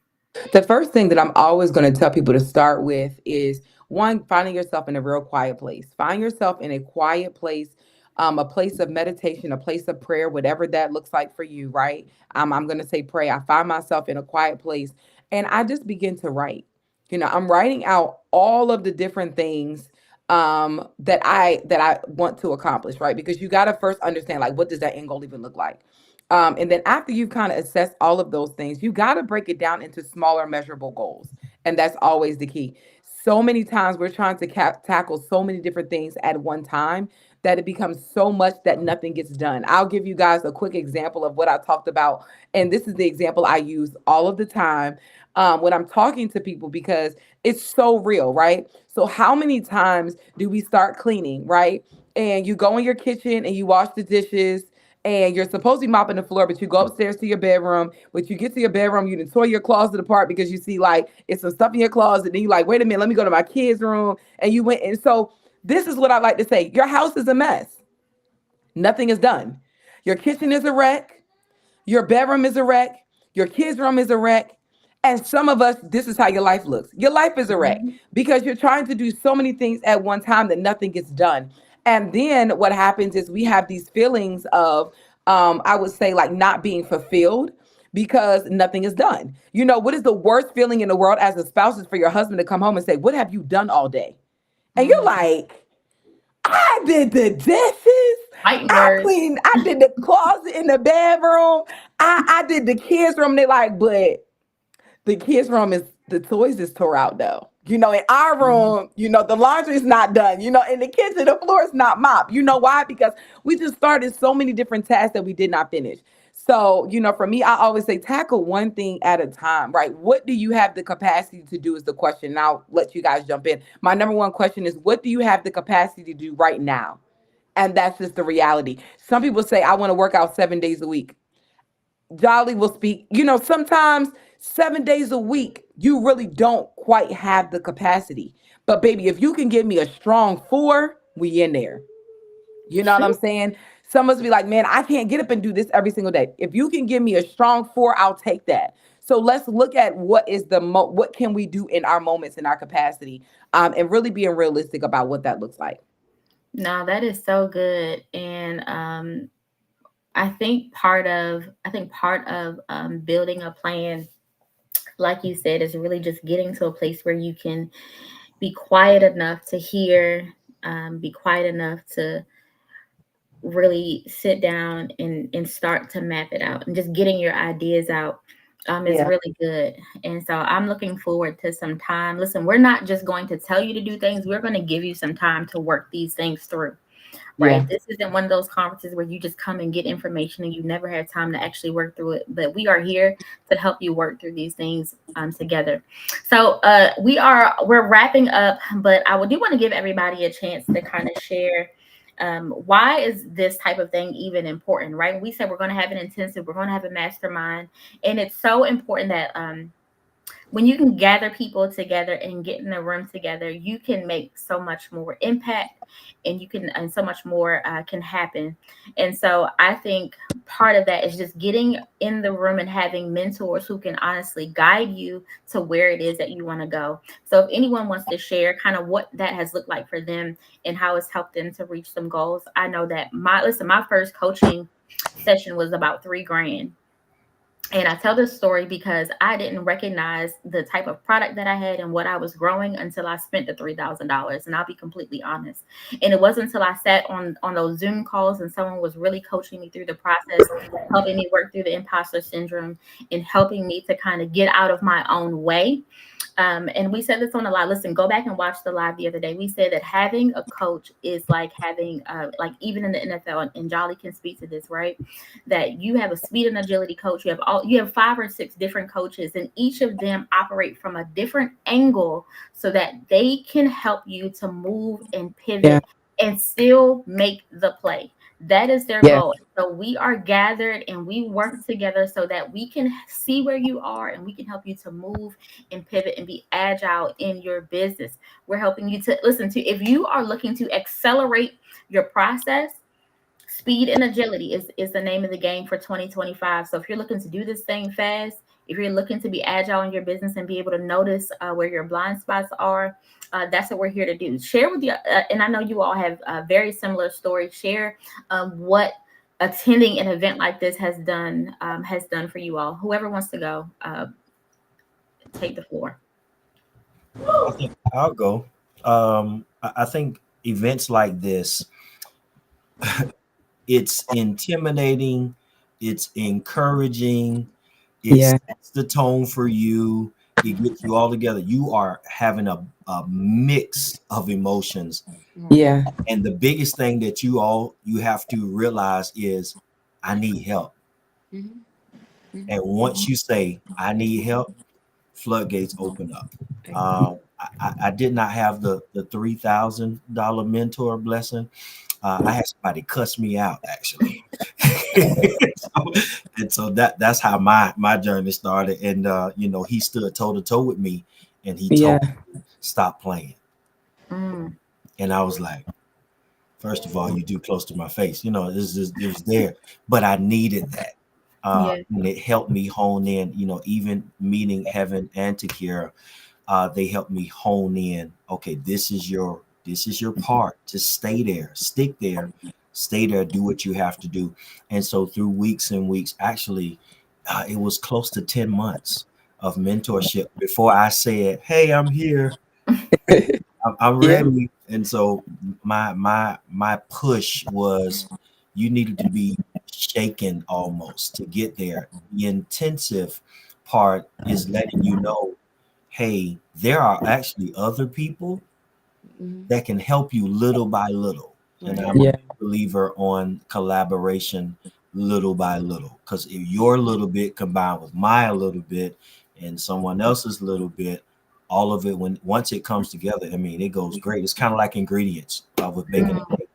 The first thing that I'm always going to tell people to start with is one, finding yourself in a real quiet place. Find yourself in a quiet place, a place of meditation, a place of prayer, whatever that looks like for you, right? I'm going to say pray. I find myself in a quiet place and I just begin to write. I'm writing out all of the different things that I want to accomplish, right? Because you got to first understand, like, what does that end goal even look like? And then after you've kind of assessed all of those things, you got to break it down into smaller measurable goals. And that's always the key. So many times we're trying to tackle so many different things at one time that it becomes so much that nothing gets done. I'll give you guys a quick example of what I talked about. And this is the example I use all of the time when I'm talking to people because it's so real, right? So how many times do we start cleaning, right? And you go in your kitchen and you wash the dishes and you're supposed to be mopping the floor, but you go upstairs to your bedroom. When you get to your bedroom, you done tore your closet apart because you see like it's some stuff in your closet. Then you like, wait a minute, let me go to my kids' room. And you went. And so this is what I like to say. Your house is a mess. Nothing is done. Your kitchen is a wreck. Your bedroom is a wreck. Your kids' room is a wreck. And some of us, this is how your life looks. Your life is a wreck because you're trying to do so many things at one time that nothing gets done. And then what happens is we have these feelings of, I would say, like not being fulfilled because nothing is done. What is the worst feeling in the world as a spouse is for your husband to come home and say, what have you done all day? And you're like, I did the dishes. I cleaned. I did the closet in the bedroom. I did the kids' room. They're like, but the kids' room is the toys is tore out though. In our room, the laundry is not done. In the kitchen, the floor is not mopped. You know why? Because we just started so many different tasks that we did not finish. So, for me, I always say tackle one thing at a time, right? What do you have the capacity to do is the question. And I'll let you guys jump in. My number one question is, what do you have the capacity to do right now? And that's just the reality. Some people say, I want to work out 7 days a week. Jolly will speak, sometimes 7 days a week, you really don't quite have the capacity. But baby, if you can give me a strong four, we in there. You know what I'm saying? Some of us be like, man, I can't get up and do this every single day. If you can give me a strong four, I'll take that. So let's look at what is what can we do in our moments, in our capacity, and really being realistic about what that looks like. No, that is so good. And I think part of building a plan, like you said, is really just getting to a place where you can be quiet enough to hear, be quiet enough to really sit down and start to map it out, and just getting your ideas out is Yeah. really good. And so I'm looking forward to some time. Listen, we're not just going to tell you to do things, we're going to give you some time to work these things through. Right. Yeah. This isn't one of those conferences where you just come and get information and you never had time to actually work through it. But we are here to help you work through these things together. So we're wrapping up, but I do want to give everybody a chance to kind of share why is this type of thing even important, right? We said we're going to have an intensive, we're going to have a mastermind, and it's so important that when you can gather people together and get in the room together, you can make so much more impact, and so much more can happen. And so I think part of that is just getting in the room and having mentors who can honestly guide you to where it is that you want to go. So if anyone wants to share kind of what that has looked like for them and how it's helped them to reach some goals. I know that my first coaching session was about $3,000. And I tell this story because I didn't recognize the type of product that I had and what I was growing until I spent the $3,000. And I'll be completely honest. And it wasn't until I sat on those Zoom calls and someone was really coaching me through the process, helping me work through the imposter syndrome and helping me to kind of get out of my own way. And we said this on the live. Listen, go back and watch the live the other day. We said that having a coach is like having, like even in the NFL, and Jolly can speak to this, right? That you have a speed and agility coach. You have 5 or 6 different coaches, and each of them operate from a different angle so that they can help you to move and pivot and still make the play. That is their goal. So we are gathered and we work together so that we can see where you are and we can help you to move and pivot and be agile in your business. We're helping you to listen to, if you are looking to accelerate your process, speed and agility is the name of the game for 2025. So if you're looking to do this thing fast, if you're looking to be agile in your business and be able to notice where your blind spots are, that's what we're here to do. Share with you, and I know you all have very similar stories. Share what attending an event like this has done for you all. Whoever wants to go, take the floor. I think I'll go. I think events like this, it's intimidating, it's encouraging, it sets the tone for you, it gets you all together. You are having a mix of emotions. Yeah. And the biggest thing that you have to realize is, I need help. And once you say, I need help, floodgates open up. I did not have the $3,000 mentor blessing. I had somebody cuss me out, actually. so that's how my journey started. And he stood toe to toe with me, and he told me, stop playing. And I was like, first of all, you do close to my face. It was there, but I needed that. And it helped me hone in, even meeting Heaven and Takira, they helped me hone in. Okay, this is your part. Just stay there, stick there, stay there, do what you have to do. And so through weeks and weeks, actually, it was close to 10 months of mentorship before I said, hey, I'm here. I'm ready. And so my push was, you needed to be shaken almost to get there. The intensive part is letting you know, hey, there are actually other people that can help you little by little. And I'm a believer on collaboration, little by little. Because if your little bit combined with my little bit and someone else's little bit, all of it, once it comes together, I mean, it goes great. It's kind of like ingredients with baking a cake.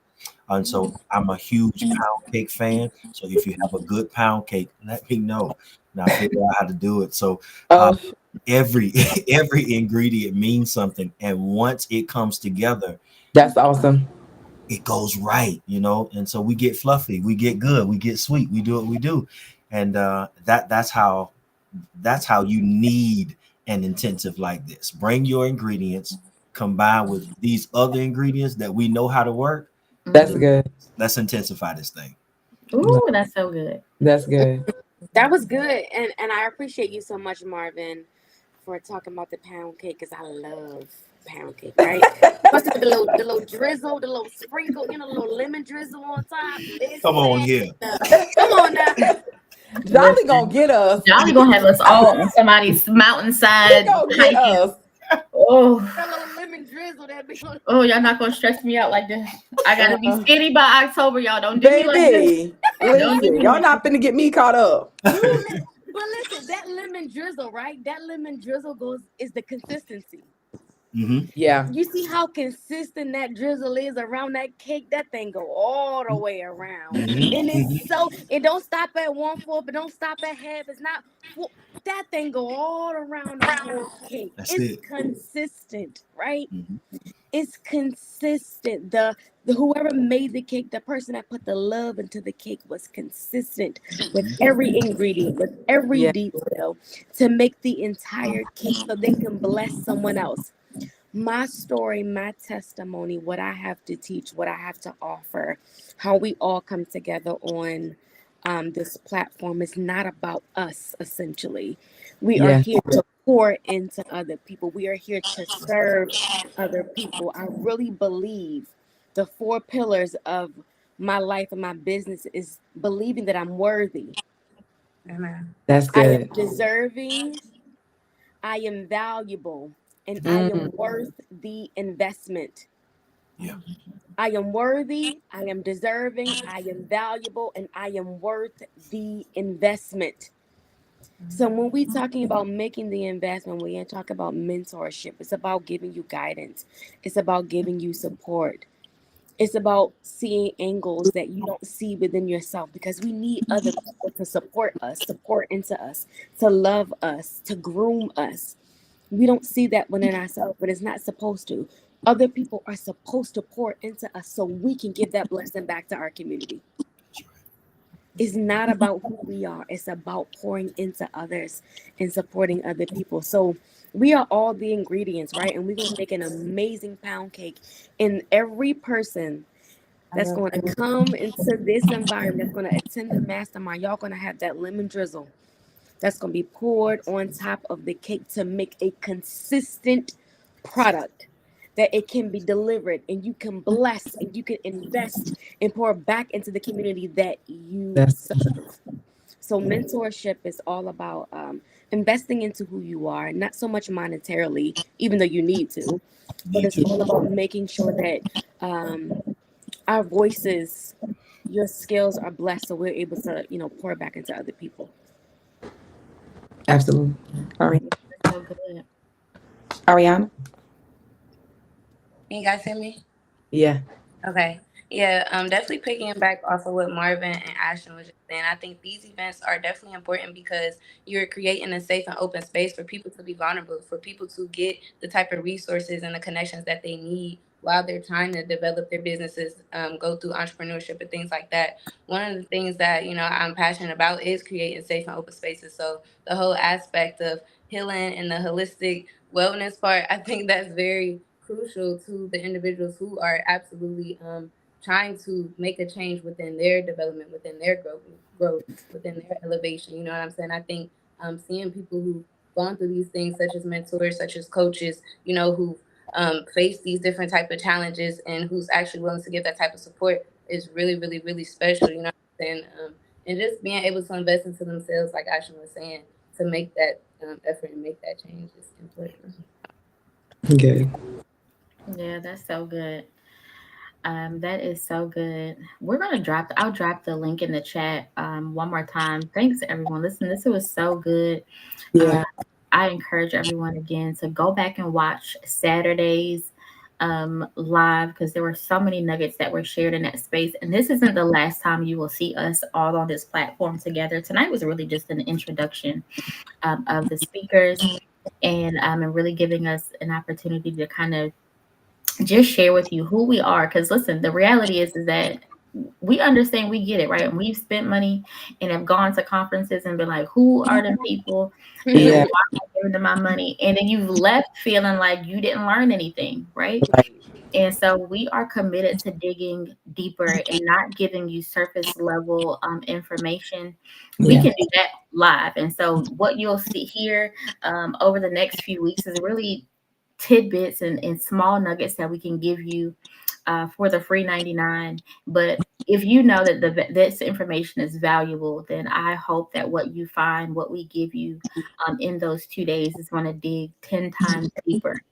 And so I'm a huge pound cake fan. So if you have a good pound cake, let me know. And I'll figure out how to do it. So Oh, every ingredient means something. And once it comes together, that's awesome. it goes right, and so we get fluffy, we get good, we get sweet, we do what we do. And that's how you need an intensive like this. Bring your ingredients, combine with these other ingredients that we know how to work. That's good. Let's intensify this thing. Ooh, that's so good. That's good. That was good, and I appreciate you so much, Marvin, for talking about the pound cake because I love pound cake. Right? What's the little drizzle, the little sprinkle, the little lemon drizzle on top. Come on here. Come on now. Jolly gonna get us. Jolly gonna have us all on somebody's He mountainside gonna get hiking. us. Oh, That little lemon drizzle that be on. oh, y'all not gonna stress me out like that. I gotta be skinny by October, y'all. Don't do me like this. Baby, listen, y'all not finna get me caught up. But listen, that lemon drizzle, right? That lemon drizzle is the consistency. Mm-hmm. Yeah, You see how consistent that drizzle is around that cake? That thing go all the way around. Mhm. And it's so, it don't stop at 1/4, but don't stop at half. It's not, that thing go all around the whole cake. That's It's it. consistent, right? Mhm. It's consistent. The whoever made the cake, the person that put the love into the cake was consistent with every ingredient, with every Yeah. detail to make the entire cake so they can bless someone else. My story, my testimony, what I have to teach, what I have to offer, how we all come together on this platform is not about us, essentially. We are Yeah. here to pour into other people. We are here to serve other people. I really believe the 4 pillars of my life and my business is believing that I'm worthy. Amen. That's I am good. deserving. I am valuable. And I am worth the investment. Yeah. I am worthy, I am deserving, I am valuable, and I am worth the investment. So when we're talking about making the investment, we ain't talking about mentorship. It's about giving you guidance. It's about giving you support. It's about seeing angles that you don't see within yourself because we need other people to support us, to pour into us, to love us, to groom us. We don't see that within ourselves, but it's not supposed to. Other people are supposed to pour into us so we can give that blessing back to our community. It's not about who we are. It's about pouring into others and supporting other people. So we are all the ingredients, right? And we're going to make an amazing pound cake. And every person that's going to come into this environment, that's going to attend the mastermind, y'all going to have that lemon drizzle that's going to be poured on top of the cake to make a consistent product that it can be delivered and you can bless and you can invest and pour back into the community that you serve. So mentorship is all about investing into who you are, not so much monetarily, even though you need to, but it's all about making sure that our voices, your skills are blessed so we're able to, pour back into other people. Absolutely. All right. So good. Ariana? Can you guys hear me? Yeah. Okay. Yeah, definitely picking back off of what Marvin and Ashton was just saying. I think these events are definitely important because you're creating a safe and open space for people to be vulnerable, for people to get the type of resources and the connections that they need while they're trying to develop their businesses, go through entrepreneurship and things like that. One of the things that, I'm passionate about is creating safe and open spaces. So the whole aspect of healing and the holistic wellness part, I think that's very crucial to the individuals who are absolutely trying to make a change within their development, within their growth, within their elevation. You know what I'm saying? I think seeing people who've gone through these things, such as mentors, such as coaches, who've faced these different type of challenges and who's actually willing to give that type of support is really, really, really special. You know what I'm saying? And just being able to invest into themselves, like Ashley was saying, to make that effort and make that change is important. Good. Yeah, that's so good. That is so good. I'll drop the link in the chat one more time. Thanks everyone. Listen, this was so good. Yeah. I encourage everyone again to go back and watch Saturday's live, because there were so many nuggets that were shared in that space. And this isn't the last time you will see us all on this platform together. Tonight was really just an introduction of the speakers, and really giving us an opportunity to kind of just share with you who we are. Because listen, the reality is that we understand, we get it, right? And we've spent money and have gone to conferences and been like, who are the people? Yeah. Why am I giving them my money? And then you've left feeling like you didn't learn anything, right? And so we are committed to digging deeper and not giving you surface level information. We Yeah. can do that live. And so what you'll see here over the next few weeks is really tidbits and small nuggets that we can give you for the free 99. But if you know that this information is valuable, then I hope that what you find, what we give you in those 2 days, is going to dig 10 times deeper.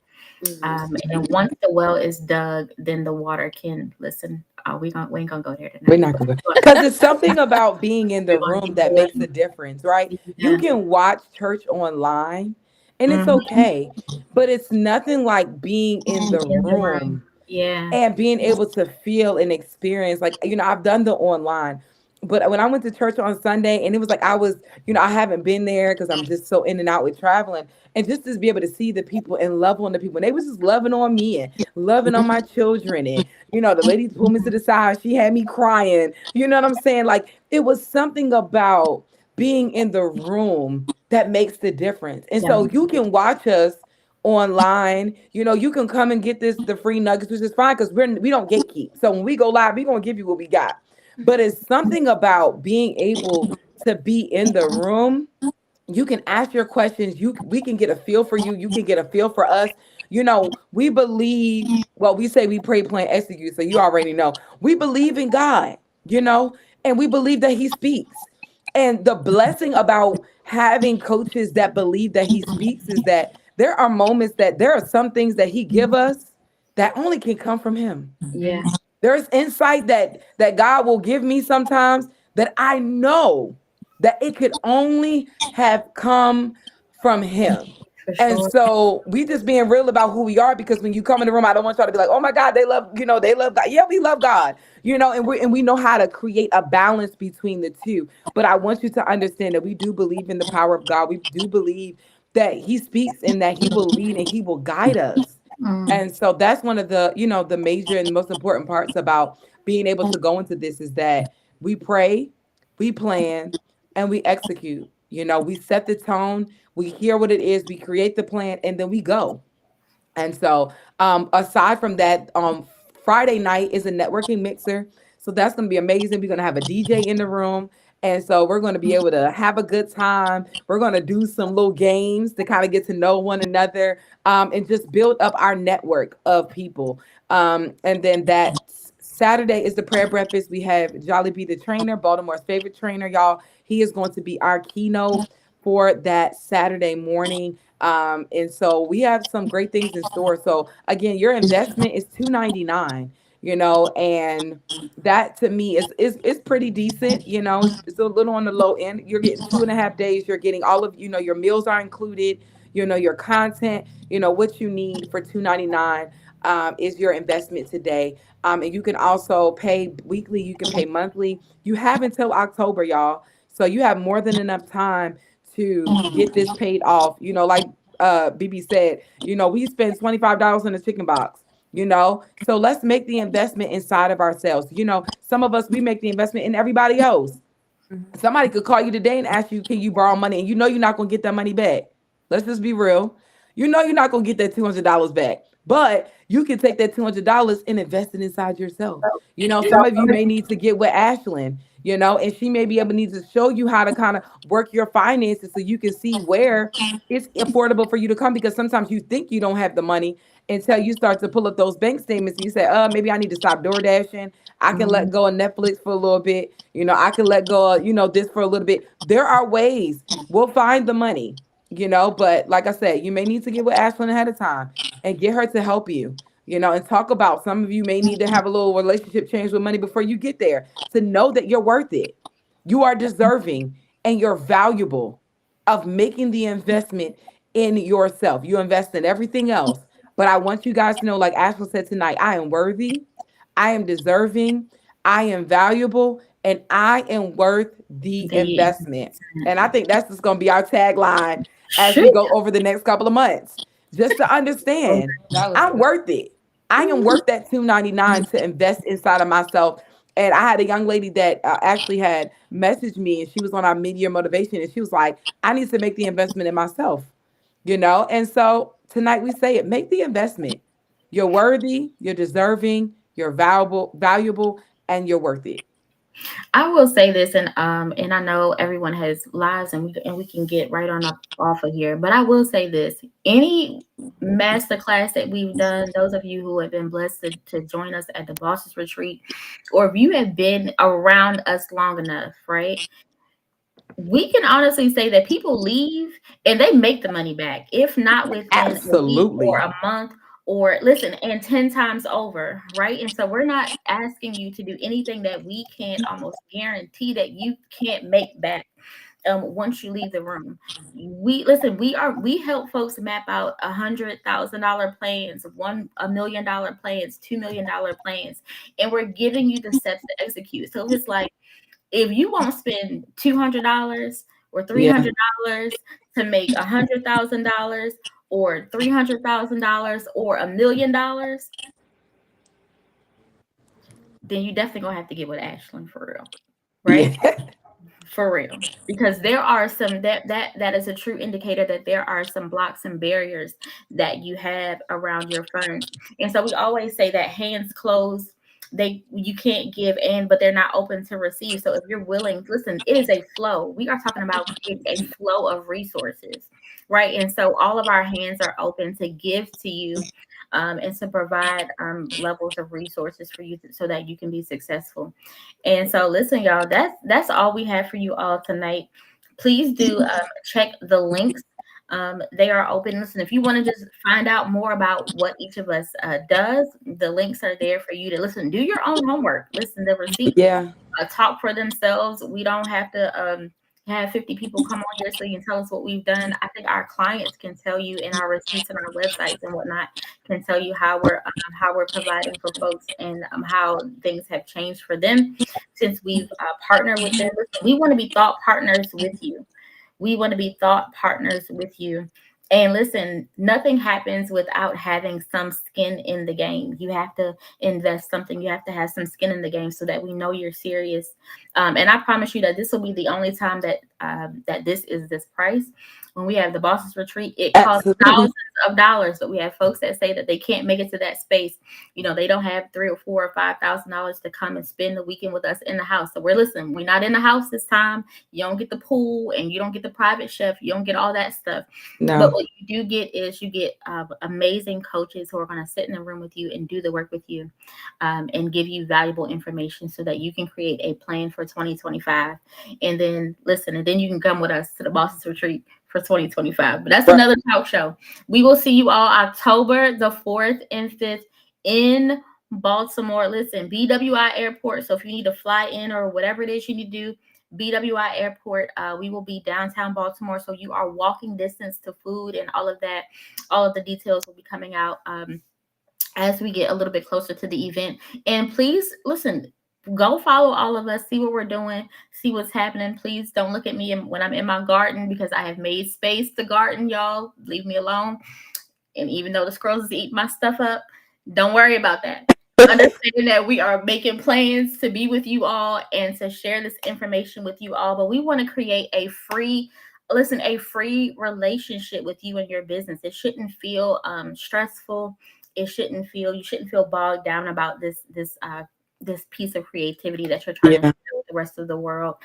And then once the well is dug, then the water can listen. We ain't gonna go there tonight. We're not gonna go, because it's something about being in the room that makes a difference, right? You can watch church online and it's okay, but it's nothing like being in the room Yeah. and being able to feel and experience. Like, I've done the online, but when I went to church on Sunday, and it was like I haven't been there because I'm just so in and out with traveling, and just to be able to see the people and love on the people, and they was just loving on me and loving on my children, and the lady pulled me to the side, she had me crying. You know what I'm saying? Like, it was something about being in the room that makes the difference. And so you can watch us online. You can come and get the free nuggets, which is fine, because we don't gatekeep. So when we go live, we're gonna give you what we got. But it's something about being able to be in the room. You can ask your questions. We can get a feel for you. You can get a feel for us. We believe, well, we say we pray, plan, execute. So you already know. We believe in God, and we believe that He speaks. And the blessing about having coaches that believe that He speaks is that there are moments that there are some things that He give us that only can come from Him. Yeah. There's insight that God will give me sometimes that I know that it could only have come from Him. And so we just being real about who we are, because when you come in the room, I don't want y'all to be like, oh my God, they love God. Yeah, we love God, and we know how to create a balance between the two. But I want you to understand that we do believe in the power of God. We do believe that He speaks and that He will lead and He will guide us. And so that's one of the, the major and most important parts about being able to go into this, is that we pray, we plan, and we execute. We set the tone, we hear what it is, we create the plan, and then we go. And so, aside from that, Friday night is a networking mixer. So that's going to be amazing. We're going to have a DJ in the room. And so we're going to be able to have a good time. We're going to do some little games to kind of get to know one another, and just build up our network of people. And then that Saturday is the prayer breakfast. We have Jolly B, the trainer, Baltimore's favorite trainer, y'all. He is going to be our keynote for that Saturday morning. And so we have some great things in store. So again, your investment is $299, and that to me is pretty decent. It's a little on the low end. You're getting 2.5 days. You're getting all of, your meals are included, your content, what you need for $299 is your investment today. And you can also pay weekly. You can pay monthly. You have until October, y'all. So you have more than enough time to get this paid off. Like BB said, we spend $25 in a chicken box, so let's make the investment inside of ourselves. Some of us, we make the investment in everybody else. Somebody could call you today and ask you, can you borrow money? And you're not going to get that money back. Let's just be real. You're not going to get that $200 back, but you can take that $200 and invest it inside yourself. Some of you may need to get with Ashlyn, and she may be able to need to show you how to kind of work your finances so you can see where it's affordable for you to come, because sometimes you think you don't have the money until you start to pull up those bank statements and you say, maybe I need to stop door dashing. I can let go of Netflix for a little bit. I can let go of, this for a little bit. There are ways. We'll find the money, but like I said, you may need to get with Ashlyn ahead of time and get her to help you. and talk about some of you may need to have a little relationship change with money before you get there to know that you're worth it. You are deserving and you're valuable of making the investment in yourself. You invest in everything else. But I want you guys to know, like Ashley said tonight, I am worthy, I am deserving, I am valuable, and I am worth the The investment. And I think that's just going to be our tagline as we shoot. go over the next couple of months. Just to understand, That was I'm good. worth it. I am worth that $299 to invest inside of myself. And I had a young lady that actually had messaged me, and she was on our mid-year motivation, and she was like, I need to make the investment in myself. And so tonight we say it, make the investment. You're worthy, you're deserving, you're valuable, and you're worth it. I will say this, and I know everyone has lives, and we can get right on up off of here. But I will say this: any masterclass that we've done, those of you who have been blessed to join us at the Bosses Retreat, or if you have been around us long enough, right? We can honestly say that people leave and they make the money back, if not within a week or Absolutely. a month, or listen, and 10 times over, right? And so we're not asking you to do anything that we can't almost guarantee that you can't make back once you leave the room. We help folks map out $100,000 plans, $1 million plans, $2 million plans, and we're giving you the steps to execute. So it's like, if you won't spend $200 or Yeah. $300 to make $100,000 or $300,000 or $1 million, then you definitely gonna have to get with Ashlyn for real, right? Yeah. For real, because there are some that is a true indicator that there are some blocks and barriers that you have around your funds. And so we always say that hands closed, you can't give in, but they're not open to receive. So if you're willing, listen, it is a flow. We are talking about creating a flow of resources, right? And so all of our hands are open to give to you, and to provide levels of resources for you so that you can be successful. And so, listen, y'all, that's all we have for you all tonight. Please do check the links. They are open. Listen, if you want to just find out more about what each of us does, the links are there for you to listen. Do your own homework. Listen, the receipts Yeah. talk for themselves. We don't have to have 50 people come on here so you can tell us what we've done. I think our clients can tell you, in our receipts and our websites and whatnot, can tell you how we're providing for folks, and how things have changed for them since we've partnered with them. We want to be thought partners with you. We want to be thought partners with you. And listen, nothing happens without having some skin in the game. You have to invest something. You have to have some skin in the game so that we know you're serious. And I promise you that this will be the only time that this is this price. When we have the Bosses Retreat, it costs Absolutely. thousands of dollars, but we have folks that say that they can't make it to that space. They don't have $3,000 or $4,000 or $5,000 to come and spend the weekend with us in the house. So we're not in the house this time. You don't get the pool, and you don't get the private chef. You don't get all that stuff. But No. what you do get is you get amazing coaches who are going to sit in the room with you and do the work with you, and give you valuable information so that you can create a plan for 2025. And then listen, and then you can come with us to the Bosses Retreat for 2025. But that's Right. another talk show. We will see you all October the 4th and 5th in Baltimore. Listen, BWI Airport. So if you need to fly in or whatever it is you need to do, BWI Airport. We will be downtown Baltimore. So you are walking distance to food and all of that. All of the details will be coming out as we get a little bit closer to the event. And please listen, go follow all of us, see what we're doing, see what's happening. Please don't look at me when I'm in my garden, because I have made space to garden, y'all. Leave me alone. And even though the squirrels is eating my stuff up, don't worry about that. Understand that we are making plans to be with you all and to share this information with you all. But we want to create a free relationship with you and your business. It shouldn't feel stressful. You shouldn't feel bogged down about this piece of creativity that you're trying to share with the rest of the world.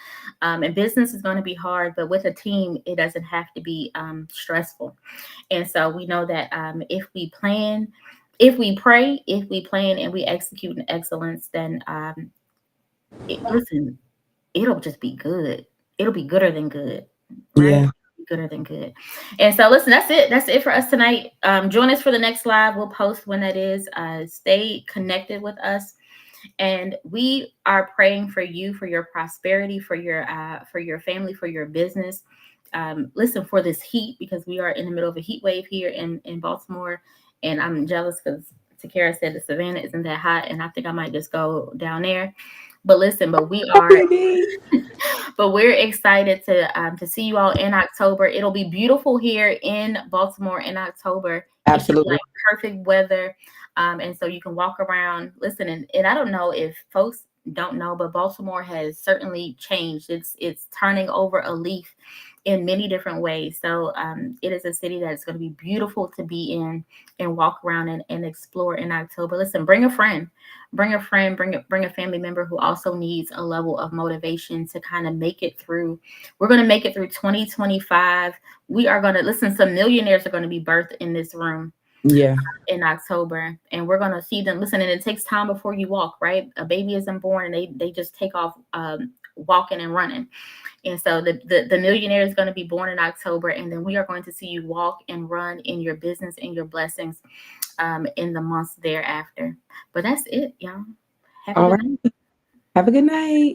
And business is going to be hard, but with a team, it doesn't have to be stressful. And so we know that if we plan, if we pray, if we plan, and we execute in excellence, then listen, it'll just be good. It'll be gooder than good. Right? Yeah. gooder than good. And so listen, that's it. That's it for us tonight. Join us for the next live. We'll post when that is. Stay connected with us. And we are praying for you, for your prosperity, for your family, for your business. Listen, for this heat, because we are in the middle of a heat wave here in Baltimore. And I'm jealous because Takara said the Savannah isn't that hot. And I think I might just go down there. But listen, but we are, but we're excited to see you all in October. It'll be beautiful here in Baltimore in October. Absolutely. Like perfect weather. And so you can walk around, listen, and I don't know if folks don't know, but Baltimore has certainly changed. It's turning over a leaf in many different ways. So it is a city that's going to be beautiful to be in and walk around and explore in October. Listen, bring a friend, bring a family member who also needs a level of motivation to kind of make it through. We're going to make it through 2025. We are going to listen. Some millionaires are going to be birthed in this room. Yeah. In October, and we're going to see them. Listen, and it takes time before you walk, right? A baby isn't born and they just take off walking and running. And so the millionaire is going to be born in October, and then we are going to see you walk and run in your business and your blessings in the months thereafter. But that's it, y'all. All right. Have a good night.